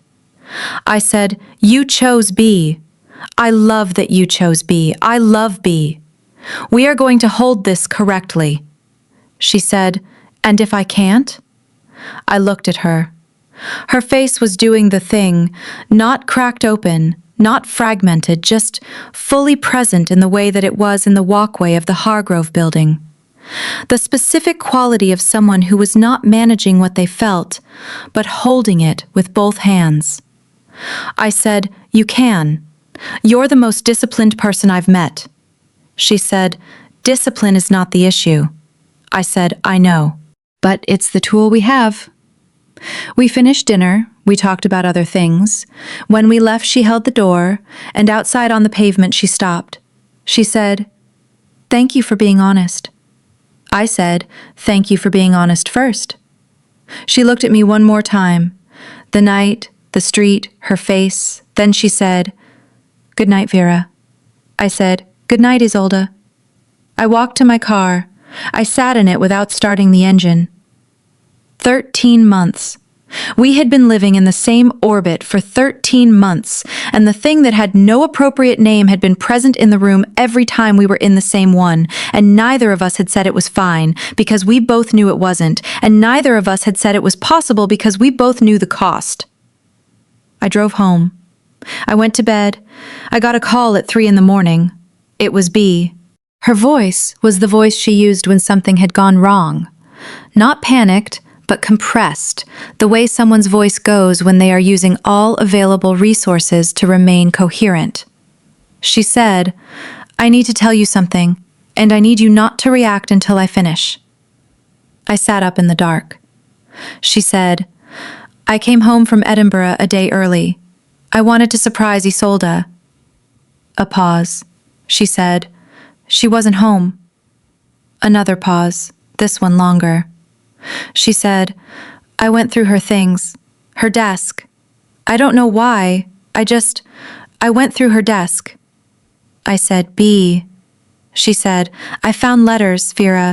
I said, "You chose B. I love that you chose B. I love B. We are going to hold this correctly." She said, "And if I can't?" I looked at her. Her face was doing the thing, not cracked open, not fragmented, just fully present in the way that it was in the walkway of the Hargrove building. The specific quality of someone who was not managing what they felt, but holding it with both hands. I said, "You can. You're the most disciplined person I've met." She said, "Discipline is not the issue." I said, "I know." but it's the tool we have. We finished dinner, we talked about other things. When we left, she held the door, and outside on the pavement she stopped. She said, "Thank you for being honest." I said, "Thank you for being honest first." She looked at me one more time. The night, the street, her face. Then she said, "Good night, Vera." I said, "Good night, Isolde." I walked to my car. I sat in it without starting the engine. 13 months. We had been living in the same orbit for 13 months, and the thing that had no appropriate name had been present in the room every time we were in the same one, and neither of us had said it was fine, because we both knew it wasn't, and neither of us had said it was possible because we both knew the cost. I drove home. I went to bed. I got a call at 3 in the morning. It was B. Her voice was the voice she used when something had gone wrong. Not panicked, but compressed, the way someone's voice goes when they are using all available resources to remain coherent. She said, "I need to tell you something, and I need you not to react until I finish." I sat up in the dark. She said, "I came home from Edinburgh a day early. I wanted to surprise Isolde." A pause. She said, "She wasn't home." Another pause, this one longer. She said, "I went through her things, her desk. I don't know why, I went through her desk." I said, "B." She said, "I found letters, Vera.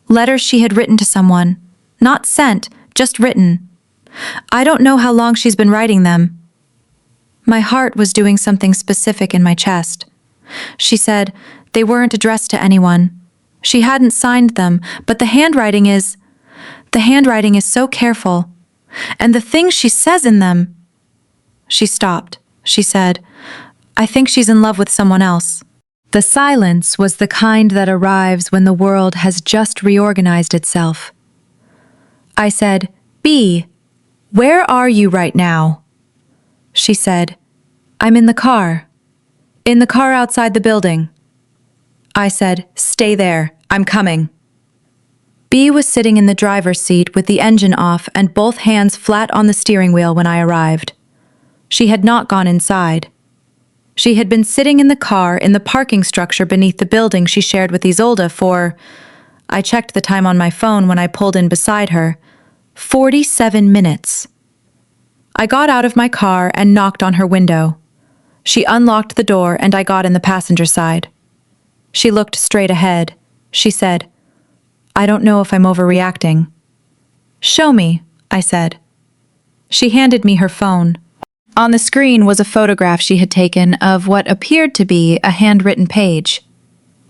Letters she had written to someone. Not sent, just written. I don't know how long she's been writing them." My heart was doing something specific in my chest. She said, "They weren't addressed to anyone. She hadn't signed them, but the handwriting is so careful. And the things she says in them." She stopped. She said, "I think she's in love with someone else." The silence was the kind that arrives when the world has just reorganized itself. I said, "B, where are you right now?" She said, "I'm in the car. In the car outside the building." I said, "Stay there. I'm coming." B was sitting in the driver's seat with the engine off and both hands flat on the steering wheel when I arrived. She had not gone inside. She had been sitting in the car in the parking structure beneath the building she shared with Isolde for, I checked the time on my phone when I pulled in beside her, 47 minutes. I got out of my car and knocked on her window. She unlocked the door and I got in the passenger side. She looked straight ahead. She said, "I don't know if I'm overreacting." "Show me," I said. She handed me her phone. On the screen was a photograph she had taken of what appeared to be a handwritten page.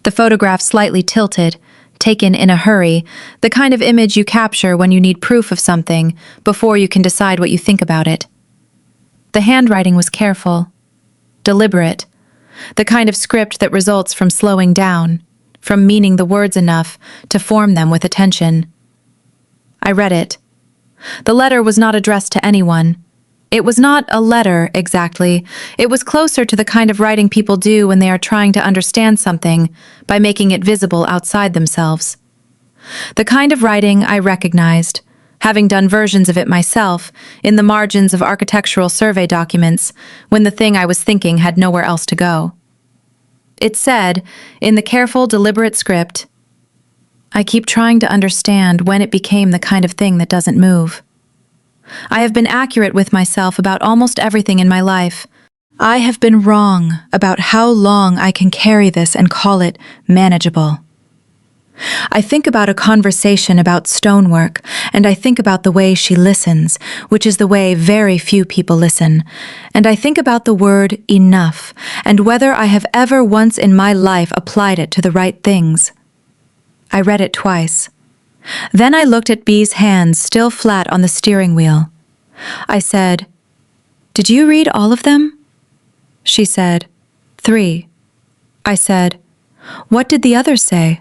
The photograph slightly tilted, taken in a hurry, the kind of image you capture when you need proof of something before you can decide what you think about it. The handwriting was careful, deliberate, the kind of script that results from slowing down, from meaning the words enough to form them with attention. I read it. The letter was not addressed to anyone. It was not a letter, exactly. It was closer to the kind of writing people do when they are trying to understand something by making it visible outside themselves. The kind of writing I recognized, having done versions of it myself in the margins of architectural survey documents when the thing I was thinking had nowhere else to go. It said, in the careful, deliberate script, "I keep trying to understand when it became the kind of thing that doesn't move. I have been accurate with myself about almost everything in my life. I have been wrong about how long I can carry this and call it manageable. I think about a conversation about stonework, and I think about the way she listens, which is the way very few people listen, and I think about the word enough, and whether I have ever once in my life applied it to the right things." I read it twice. Then I looked at B's hands still flat on the steering wheel. I said, "Did you read all of them?" She said, 3. I said, "What did the others say?"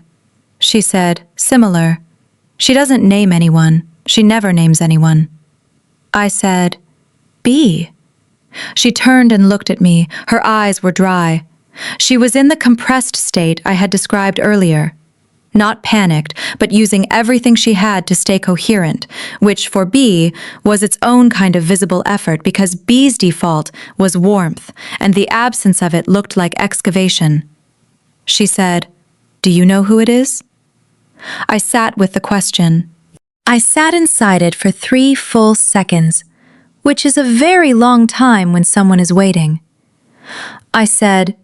She said, "Similar. She doesn't name anyone. She never names anyone." I said, "B." She turned and looked at me. Her eyes were dry. She was in the compressed state I had described earlier. not panicked, but using everything she had to stay coherent, which for B was its own kind of visible effort because B's default was warmth, and the absence of it looked like excavation. She said, "Do you know who it is?" I sat with the question. I sat inside it for 3 full seconds, which is a very long time when someone is waiting. I said,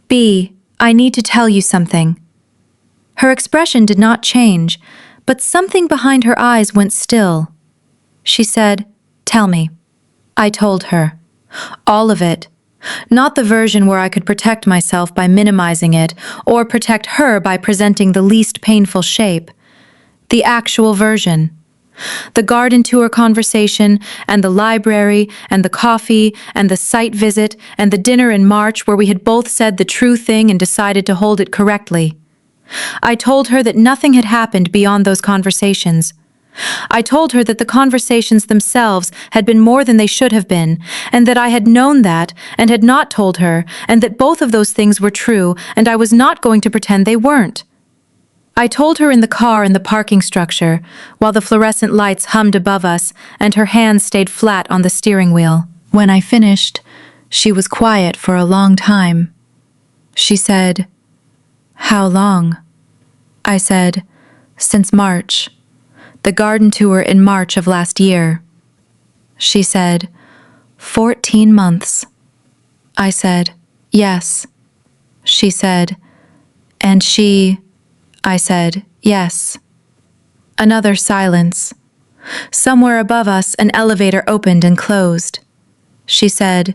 "B, I need to tell you something." Her expression did not change, but something behind her eyes went still. She said, "Tell me." I told her. All of it. Not the version where I could protect myself by minimizing it, or protect her by presenting the least painful shape. The actual version. The garden tour conversation, and the library, and the coffee, and the site visit, and the dinner in March where we had both said the true thing and decided to hold it correctly. I told her that nothing had happened beyond those conversations. I told her that the conversations themselves had been more than they should have been, and that I had known that and had not told her, and that both of those things were true, and I was not going to pretend they weren't. I told her in the car in the parking structure, while the fluorescent lights hummed above us and her hands stayed flat on the steering wheel. When I finished, she was quiet for a long time. She said, "How long?" I said, "Since March. The garden tour in March of last year." She said, 14 months. I said, "Yes." She said, "And she..." I said, "Yes." Another silence. Somewhere above us, an elevator opened and closed. She said,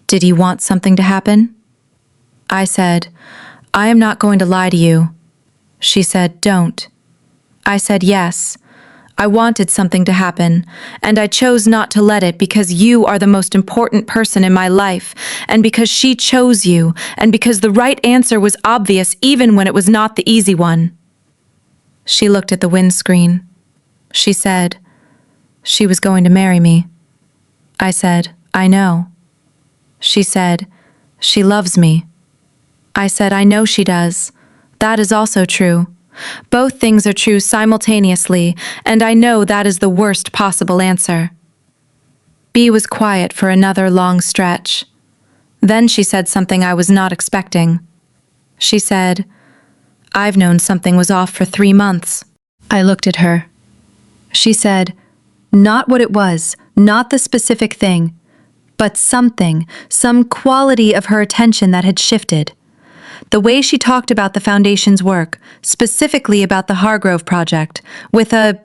"Did you want something to happen?" I said, "I am not going to lie to you." She said, "Don't." I said, "Yes. I wanted something to happen, and I chose not to let it because you are the most important person in my life, and because she chose you, and because the right answer was obvious even when it was not the easy one." She looked at the windscreen. She said, "She was going to marry me." I said, "I know." She said, "She loves me." I said, "I know she does. That is also true. Both things are true simultaneously, and I know that is the worst possible answer." B was quiet for another long stretch. Then she said something I was not expecting. She said, "I've known something was off for 3 months." I looked at her. She said, "Not what it was, not the specific thing, but something, some quality of her attention that had shifted. The way she talked about the Foundation's work, specifically about the Hargrove project, with a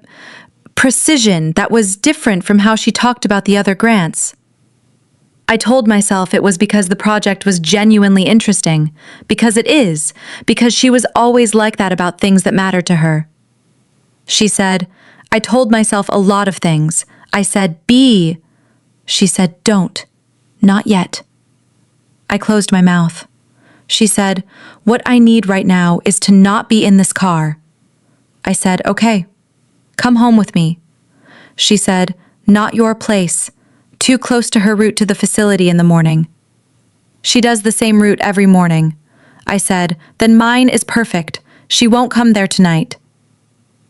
precision that was different from how she talked about the other grants. I told myself it was because the project was genuinely interesting, because it is, because she was always like that about things that mattered to her. She said, "I told myself a lot of things. I said, B." She said, "Don't. Not yet." I closed my mouth. She said, "What I need right now is to not be in this car." I said, "Okay. Come home with me." She said, "Not your place. Too close to her route to the facility in the morning." She does the same route every morning. I said, "Then mine is perfect. She won't come there tonight."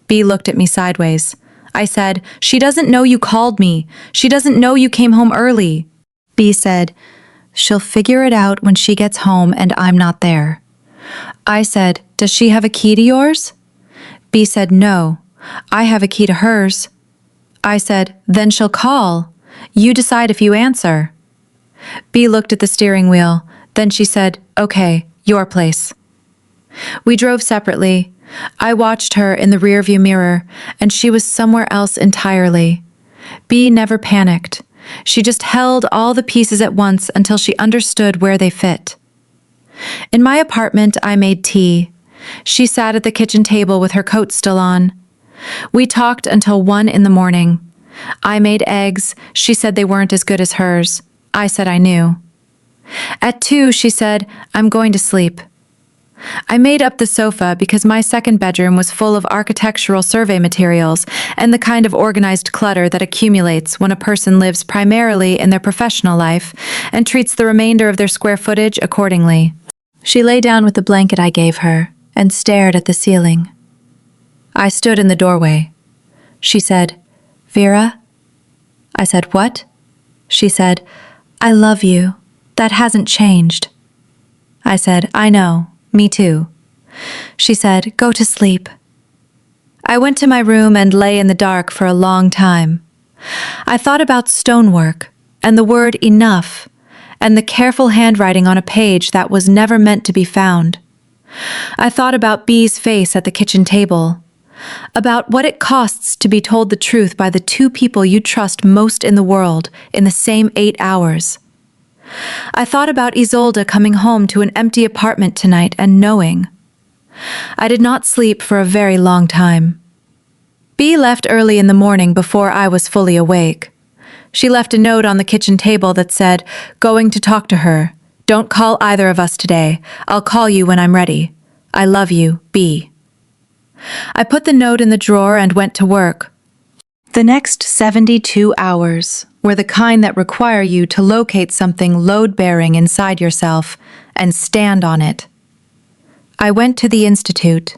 B looked at me sideways. I said, "She doesn't know you called me. She doesn't know you came home early." B said, "She'll figure it out when she gets home and I'm not there." I said, "Does she have a key to yours?" B said, "No. I have a key to hers." I said, "Then she'll call. You decide if you answer." B looked at the steering wheel. Then she said, "Okay, your place." We drove separately. I watched her in the rearview mirror, and she was somewhere else entirely. B never panicked. She just held all the pieces at once until she understood where they fit. In my apartment, I made tea. She sat at the kitchen table with her coat still on. We talked until 1 in the morning. I made eggs. She said they weren't as good as hers. I said I knew. At 2, she said, "I'm going to sleep." I made up the sofa because my second bedroom was full of architectural survey materials and the kind of organized clutter that accumulates when a person lives primarily in their professional life and treats the remainder of their square footage accordingly. She lay down with the blanket I gave her, and stared at the ceiling. I stood in the doorway. She said, "Vera?" I said, "What?" She said, "I love you. That hasn't changed." I said, "I know. Me too." She said, "Go to sleep." I went to my room and lay in the dark for a long time. I thought about stonework, and the word enough, and the careful handwriting on a page that was never meant to be found. I thought about B's face at the kitchen table, about what it costs to be told the truth by the two people you trust most in the world in the same 8 hours. I thought about Isolde coming home to an empty apartment tonight and knowing. I did not sleep for a very long time. B left early in the morning before I was fully awake. She left a note on the kitchen table that said, "Going to talk to her. Don't call either of us today. I'll call you when I'm ready. I love you, B." I put the note in the drawer and went to work. The next 72 hours were the kind that require you to locate something load-bearing inside yourself and stand on it. I went to the Institute.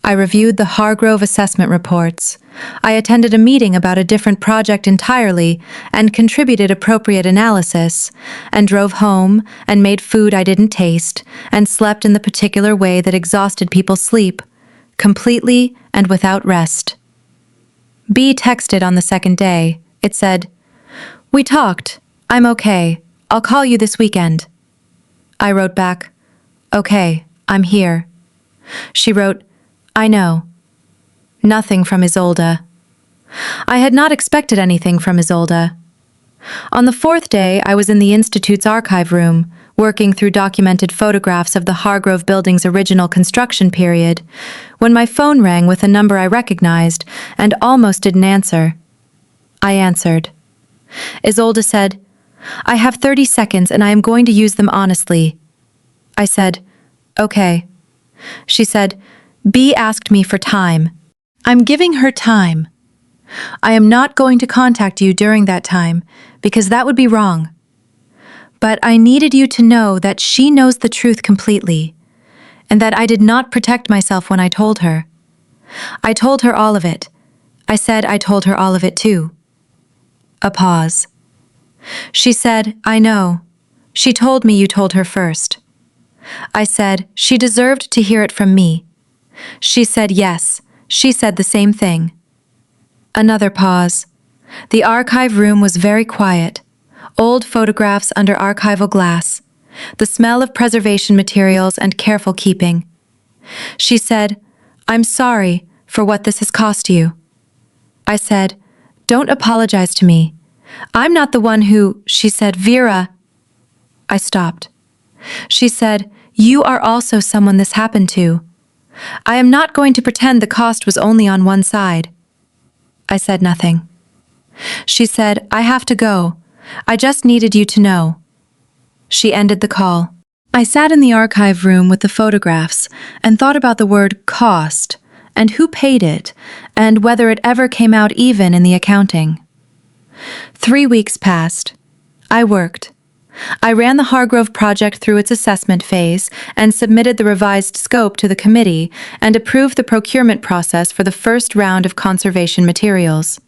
I reviewed the Hargrove assessment reports. I attended a meeting about a different project entirely and contributed appropriate analysis, and drove home and made food I didn't taste and slept in the particular way that exhausted people sleep, completely and without rest. B texted on the second day. It said, "We talked. I'm okay. I'll call you this weekend." I wrote back, "Okay, I'm here." She wrote, "I know." Nothing from Isolde. I had not expected anything from Isolde. On the fourth day, I was in the Institute's archive room, working through documented photographs of the Hargrove building's original construction period, when my phone rang with a number I recognized and almost didn't answer. I answered. Isolde said, "I have 30 seconds and I am going to use them honestly." I said, "Okay." She said, "B asked me for time. I'm giving her time. I am not going to contact you during that time because that would be wrong. But I needed you to know that she knows the truth completely and that I did not protect myself when I told her. I told her all of it. I said I told her all of it too." A pause. She said, "I know. She told me you told her first." I said she deserved to hear it from me. She said yes. She said the same thing. Another pause. The archive room was very quiet. Old photographs under archival glass. The smell of preservation materials and careful keeping. She said, "I'm sorry for what this has cost you." I said, "Don't apologize to me. I'm not the one who," she said, "Vera." I stopped. She said, "You are also someone this happened to. I am not going to pretend the cost was only on one side." I said nothing. She said, "I have to go. I just needed you to know." She ended the call. I sat in the archive room with the photographs and thought about the word cost and who paid it and whether it ever came out even in the accounting. 3 weeks passed. I worked. I ran the Hargrove project through its assessment phase and submitted the revised scope to the committee and approved the procurement process for the first round of conservation materials.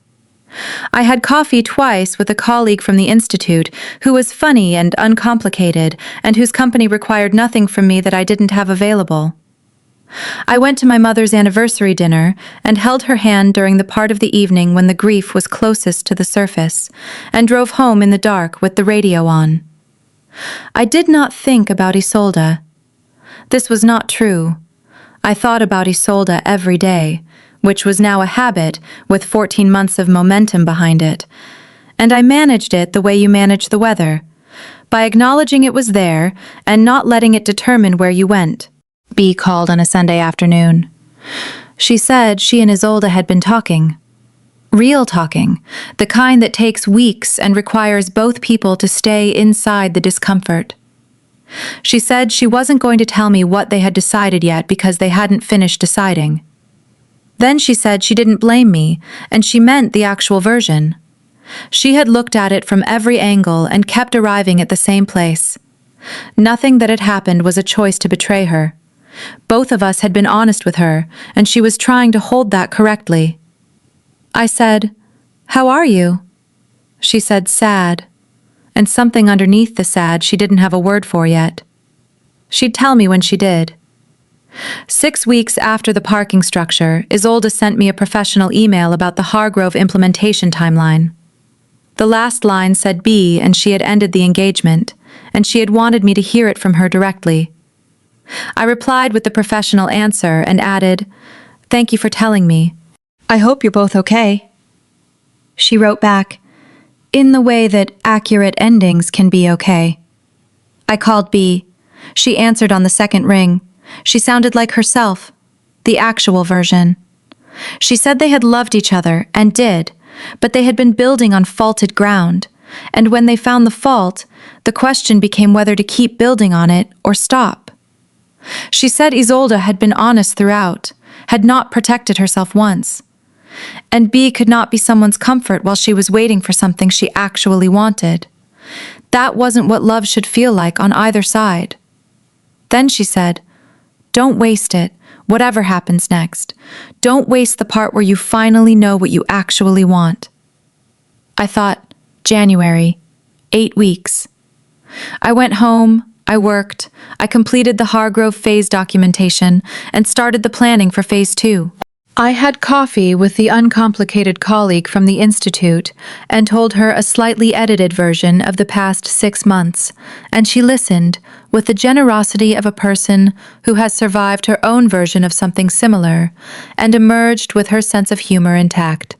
I had coffee twice with a colleague from the Institute who was funny and uncomplicated and whose company required nothing from me that I didn't have available. I went to my mother's anniversary dinner and held her hand during the part of the evening when the grief was closest to the surface, and drove home in the dark with the radio on. I did not think about Isolde. This was not true. I thought about Isolde every day, which was now a habit with 14 months of momentum behind it, and I managed it the way you manage the weather, by acknowledging it was there and not letting it determine where you went. B called on a Sunday afternoon. She said she and Isolde had been talking. Real talking, the kind that takes weeks and requires both people to stay inside the discomfort. She said she wasn't going to tell me what they had decided yet because they hadn't finished deciding. Then she said she didn't blame me, and she meant the actual version. She had looked at it from every angle and kept arriving at the same place. Nothing that had happened was a choice to betray her. Both of us had been honest with her, and she was trying to hold that correctly. I said, "How are you?" She said, "Sad," and something underneath the sad she didn't have a word for yet. She'd tell me when she did. 6 weeks after the parking structure, Isolde sent me a professional email about the Hargrove implementation timeline. The last line said B, and she had ended the engagement, and she had wanted me to hear it from her directly. I replied with the professional answer and added, "Thank you for telling me. I hope you're both okay." She wrote back, "In the way that accurate endings can be okay." I called B. She answered on the second ring. She sounded like herself, the actual version. She said they had loved each other, and did, but they had been building on faulted ground, and when they found the fault, the question became whether to keep building on it or stop. She said Isolde had been honest throughout, had not protected herself once, and B could not be someone's comfort while she was waiting for something she actually wanted. That wasn't what love should feel like on either side. Then she said, "Don't waste it, whatever happens next. Don't waste the part where you finally know what you actually want." I thought, January, 8 weeks. I went home, I worked, I completed the Hargrove phase documentation, and started the planning for phase 2. I had coffee with the uncomplicated colleague from the Institute and told her a slightly edited version of the past 6 months, and she listened with the generosity of a person who has survived her own version of something similar and emerged with her sense of humor intact.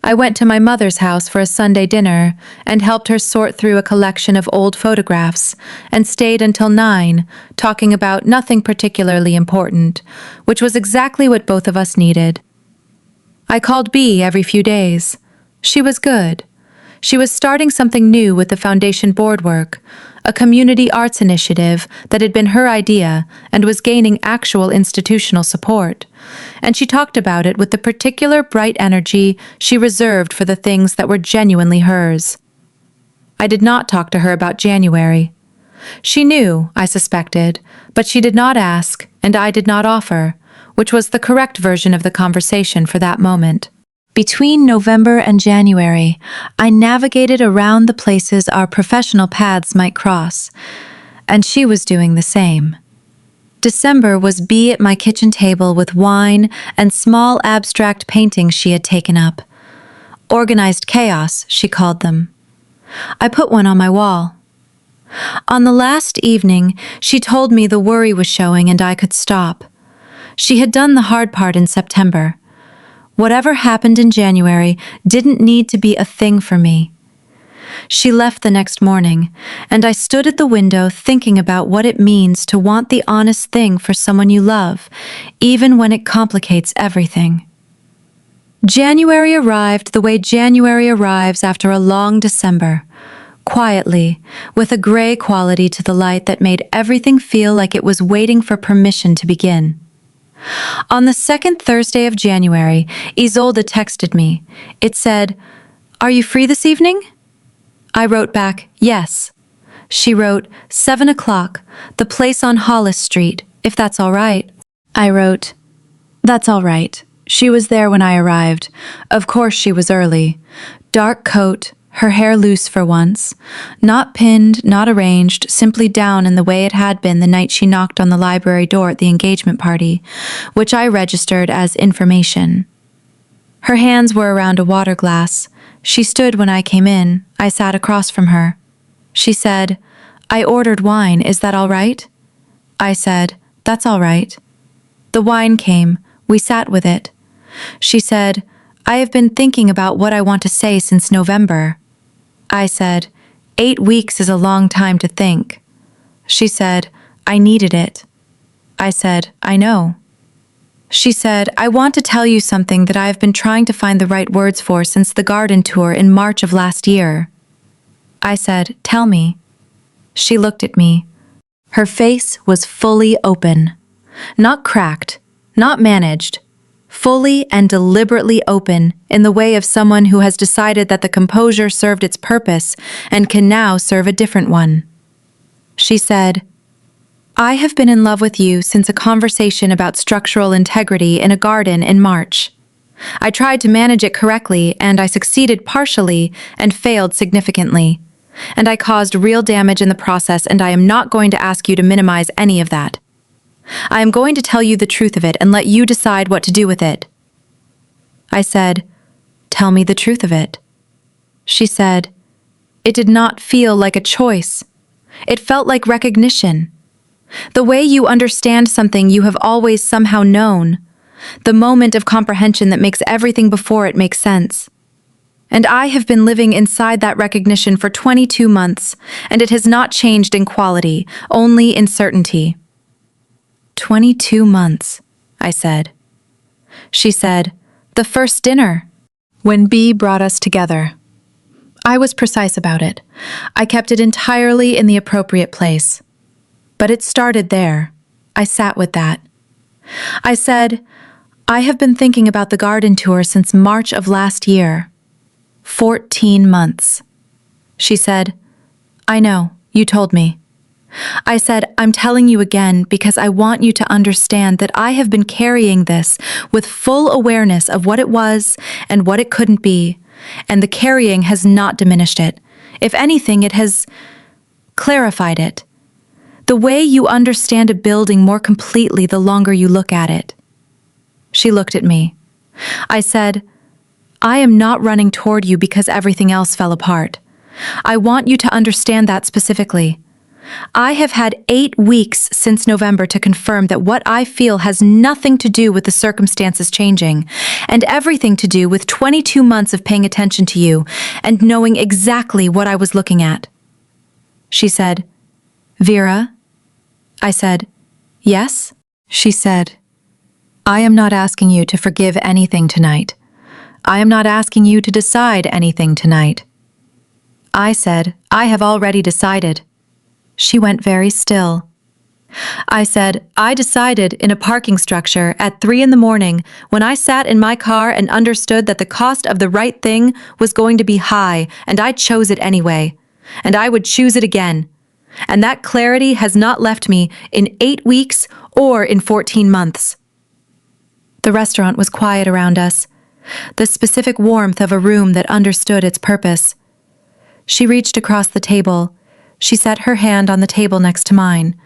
I went to my mother's house for a Sunday dinner and helped her sort through a collection of old photographs and stayed until 9, talking about nothing particularly important, which was exactly what both of us needed. I called B every few days. She was good. She was starting something new with the foundation board work, a community arts initiative that had been her idea and was gaining actual institutional support, and she talked about it with the particular bright energy she reserved for the things that were genuinely hers. I did not talk to her about January. She knew, I suspected, but she did not ask, and I did not offer, which was the correct version of the conversation for that moment. Between November and January, I navigated around the places our professional paths might cross, and she was doing the same. December was B at my kitchen table with wine and small abstract paintings she had taken up. Organized chaos, she called them. I put one on my wall. On the last evening, she told me the worry was showing and I could stop. She had done the hard part in September. Whatever happened in January didn't need to be a thing for me. She left the next morning, and I stood at the window thinking about what it means to want the honest thing for someone you love, even when it complicates everything. January arrived the way January arrives after a long December, quietly, with a gray quality to the light that made everything feel like it was waiting for permission to begin. On the second Thursday of January, Isolde texted me. It said, "Are you free this evening?" I wrote back, "Yes." She wrote, 7 o'clock, the place on Hollis Street, if that's all right. I wrote, "That's all right." She was there when I arrived. Of course she was early. Dark coat, her hair loose for once. Not pinned, not arranged, simply down in the way it had been the night she knocked on the library door at the engagement party, which I registered as information. Her hands were around a water glass. She stood when I came in. I sat across from her. She said, "I ordered wine, is that all right?" I said, "That's all right." The wine came. We sat with it. She said, "I have been thinking about what I want to say since November." I said, 8 weeks is a long time to think." She said, "I needed it." I said, "I know." She said, "I want to tell you something that I have been trying to find the right words for since the garden tour in March of last year." I said, "Tell me." She looked at me. Her face was fully open. Not cracked, not managed. Fully and deliberately open in the way of someone who has decided that the composure served its purpose and can now serve a different one. She said, I have been in love with you since a conversation about structural integrity in a garden in March. I tried to manage it correctly, and I succeeded partially and failed significantly. And I caused real damage in the process, and I am not going to ask you to minimize any of that. I am going to tell you the truth of it and let you decide what to do with it. I said, "Tell me the truth of it." She said, "It did not feel like a choice. It felt like recognition. The way you understand something you have always somehow known. The moment of comprehension that makes everything before it make sense. And I have been living inside that recognition for 22 months, and it has not changed in quality, only in certainty." 22 months, I said. She said, "The first dinner, when B brought us together." I was precise about it. I kept it entirely in the appropriate place. But it started there. I sat with that. I said, "I have been thinking about the garden tour since March of last year. 14 months. She said, "I know, you told me." I said, "I'm telling you again because I want you to understand that I have been carrying this with full awareness of what it was and what it couldn't be, and the carrying has not diminished it. If anything, it has clarified it. The way you understand a building more completely the longer you look at it." She looked at me. I said, "I am not running toward you because everything else fell apart. I want you to understand that specifically. I have had 8 weeks since November to confirm that what I feel has nothing to do with the circumstances changing, and everything to do with 22 months of paying attention to you and knowing exactly what I was looking at." She said, "Vera?" I said, "Yes?" She said, "I am not asking you to forgive anything tonight. I am not asking you to decide anything tonight." I said, "I have already decided." She went very still. I said, "I decided in a parking structure at 3 in the morning when I sat in my car and understood that the cost of the right thing was going to be high, and I chose it anyway. And I would choose it again. And that clarity has not left me in 8 weeks or in 14 months." The restaurant was quiet around us, the specific warmth of a room that understood its purpose. She reached across the table. She set her hand on the table next to mine,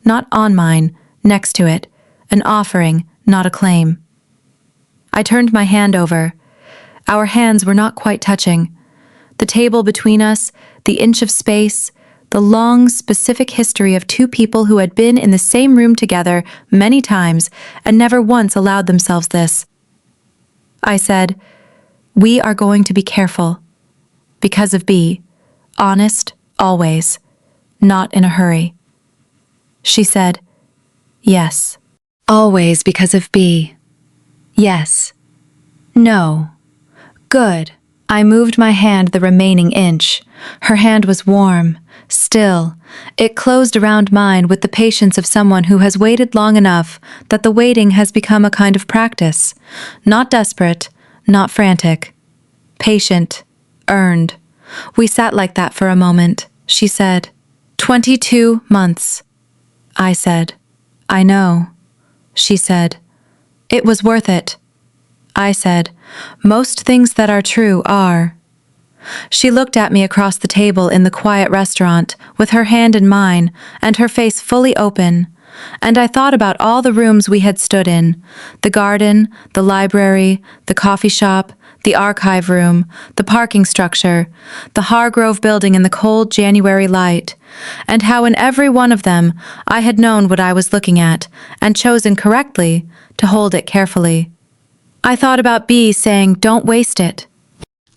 not on mine, next to it, an offering, not a claim. I turned my hand over. Our hands were not quite touching. The table between us, the inch of space, the long, specific history of two people who had been in the same room together many times and never once allowed themselves this. I said, "We are going to be careful. Because of B. Honest, always. Not in a hurry." She said, "Yes. Always because of B. Yes. No. Good." I moved my hand the remaining inch. Her hand was warm, still. It closed around mine with the patience of someone who has waited long enough that the waiting has become a kind of practice. Not desperate, not frantic. Patient, earned. We sat like that for a moment. She said, 22 months. I said, "I know." She said, "It was worth it." I said, "Most things that are true are." She looked at me across the table in the quiet restaurant, with her hand in mine and her face fully open, and I thought about all the rooms we had stood in, the garden, the library, the coffee shop, the archive room, the parking structure, the Hargrove building in the cold January light, and how in every one of them I had known what I was looking at and chosen correctly to hold it carefully. I thought about B saying, "Don't waste it."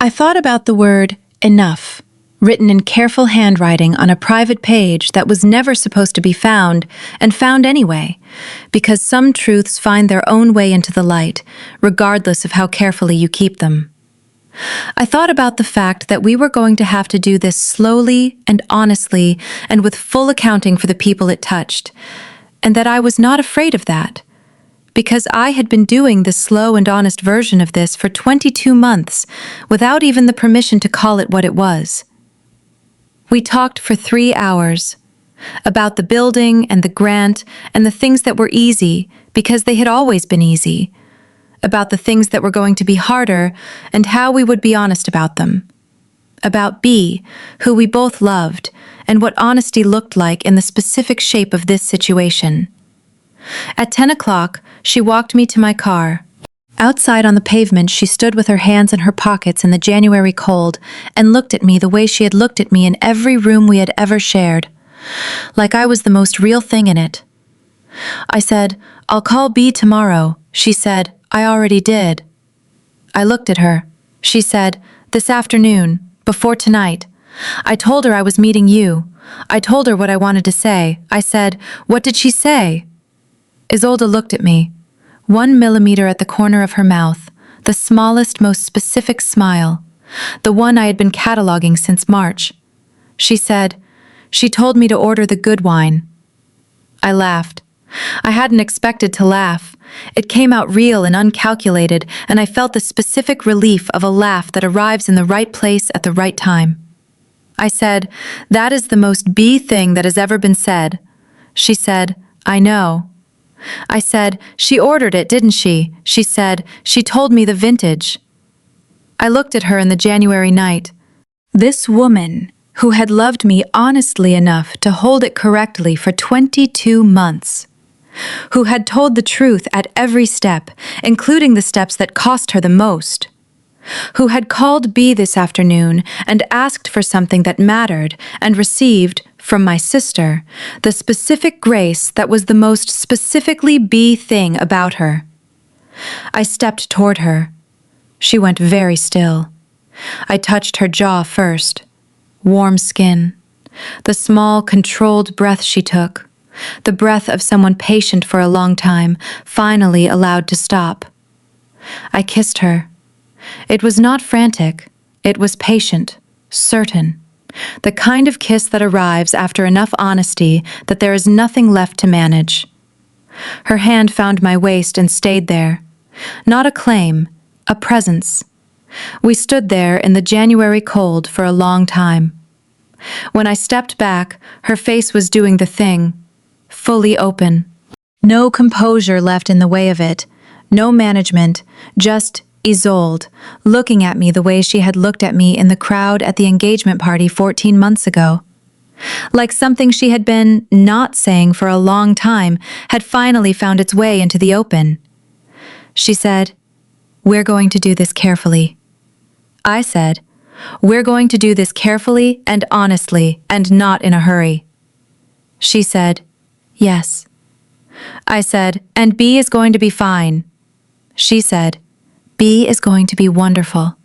I thought about the word enough, written in careful handwriting on a private page that was never supposed to be found, and found anyway, because some truths find their own way into the light, regardless of how carefully you keep them. I thought about the fact that we were going to have to do this slowly and honestly and with full accounting for the people it touched, and that I was not afraid of that, because I had been doing the slow and honest version of this for 22 months without even the permission to call it what it was. We talked for 3 hours. about the building and the grant and the things that were easy because they had always been easy, about the things that were going to be harder and how we would be honest about them, about B, who we both loved, and what honesty looked like in the specific shape of this situation. At 10 o'clock, she walked me to my car. Outside on the pavement, she stood with her hands in her pockets in the January cold and looked at me the way she had looked at me in every room we had ever shared, like I was the most real thing in it. I said, "I'll call B tomorrow." She said, "I already did." I looked at her. She said, "This afternoon, before tonight." I told her I was meeting you. I told her what I wanted to say. I said, "What did she say?" Isolde looked at me. 1 millimeter at the corner of her mouth, the smallest, most specific smile, the one I had been cataloging since March. She said, "She told me to order the good wine." I laughed. I hadn't expected to laugh. It came out real and uncalculated, and I felt the specific relief of a laugh that arrives in the right place at the right time. I said, "That is the most B thing that has ever been said." She said, "I know." I said, "She ordered it, didn't she?" She said, "She told me the vintage." I looked at her in the January night. This woman, who had loved me honestly enough to hold it correctly for 22 months, who had told the truth at every step, including the steps that cost her the most, who had called B this afternoon and asked for something that mattered and received, from my sister, the specific grace that was the most specifically B thing about her. I stepped toward her. She went very still. I touched her jaw first. Warm skin. The small, controlled breath she took. The breath of someone patient for a long time, finally allowed to stop. I kissed her. It was not frantic. It was patient, certain. The kind of kiss that arrives after enough honesty that there is nothing left to manage. Her hand found my waist and stayed there. Not a claim, a presence. We stood there in the January cold for a long time. When I stepped back, her face was doing the thing, fully open. No composure left in the way of it, no management, just Isolde, looking at me the way she had looked at me in the crowd at the engagement party 14 months ago. Like something she had been not saying for a long time had finally found its way into the open. She said, "We're going to do this carefully." I said, "We're going to do this carefully and honestly and not in a hurry." She said, "Yes." I said, "And B is going to be fine." She said, "B is going to be wonderful.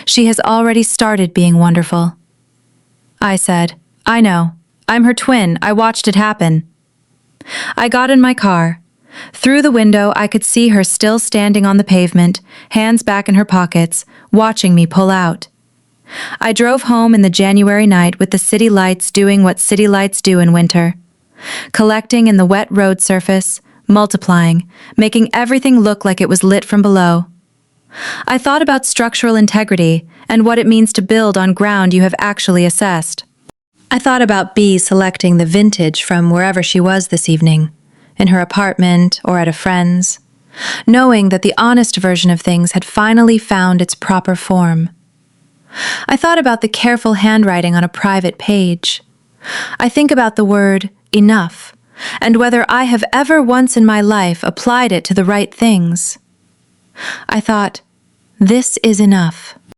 She has already started being wonderful." I said, "I know. I'm her twin. I watched it happen." I got in my car. Through the window, I could see her still standing on the pavement, hands back in her pockets, watching me pull out. I drove home in the January night with the city lights doing what city lights do in winter. Collecting in the wet road surface, multiplying, making everything look like it was lit from below. I thought about structural integrity and what it means to build on ground you have actually assessed. I thought about B selecting the vintage from wherever she was this evening, in her apartment or at a friend's, knowing that the honest version of things had finally found its proper form. I thought about the careful handwriting on a private page. I think about the word enough, and whether I have ever once in my life applied it to the right things. I thought, this is enough.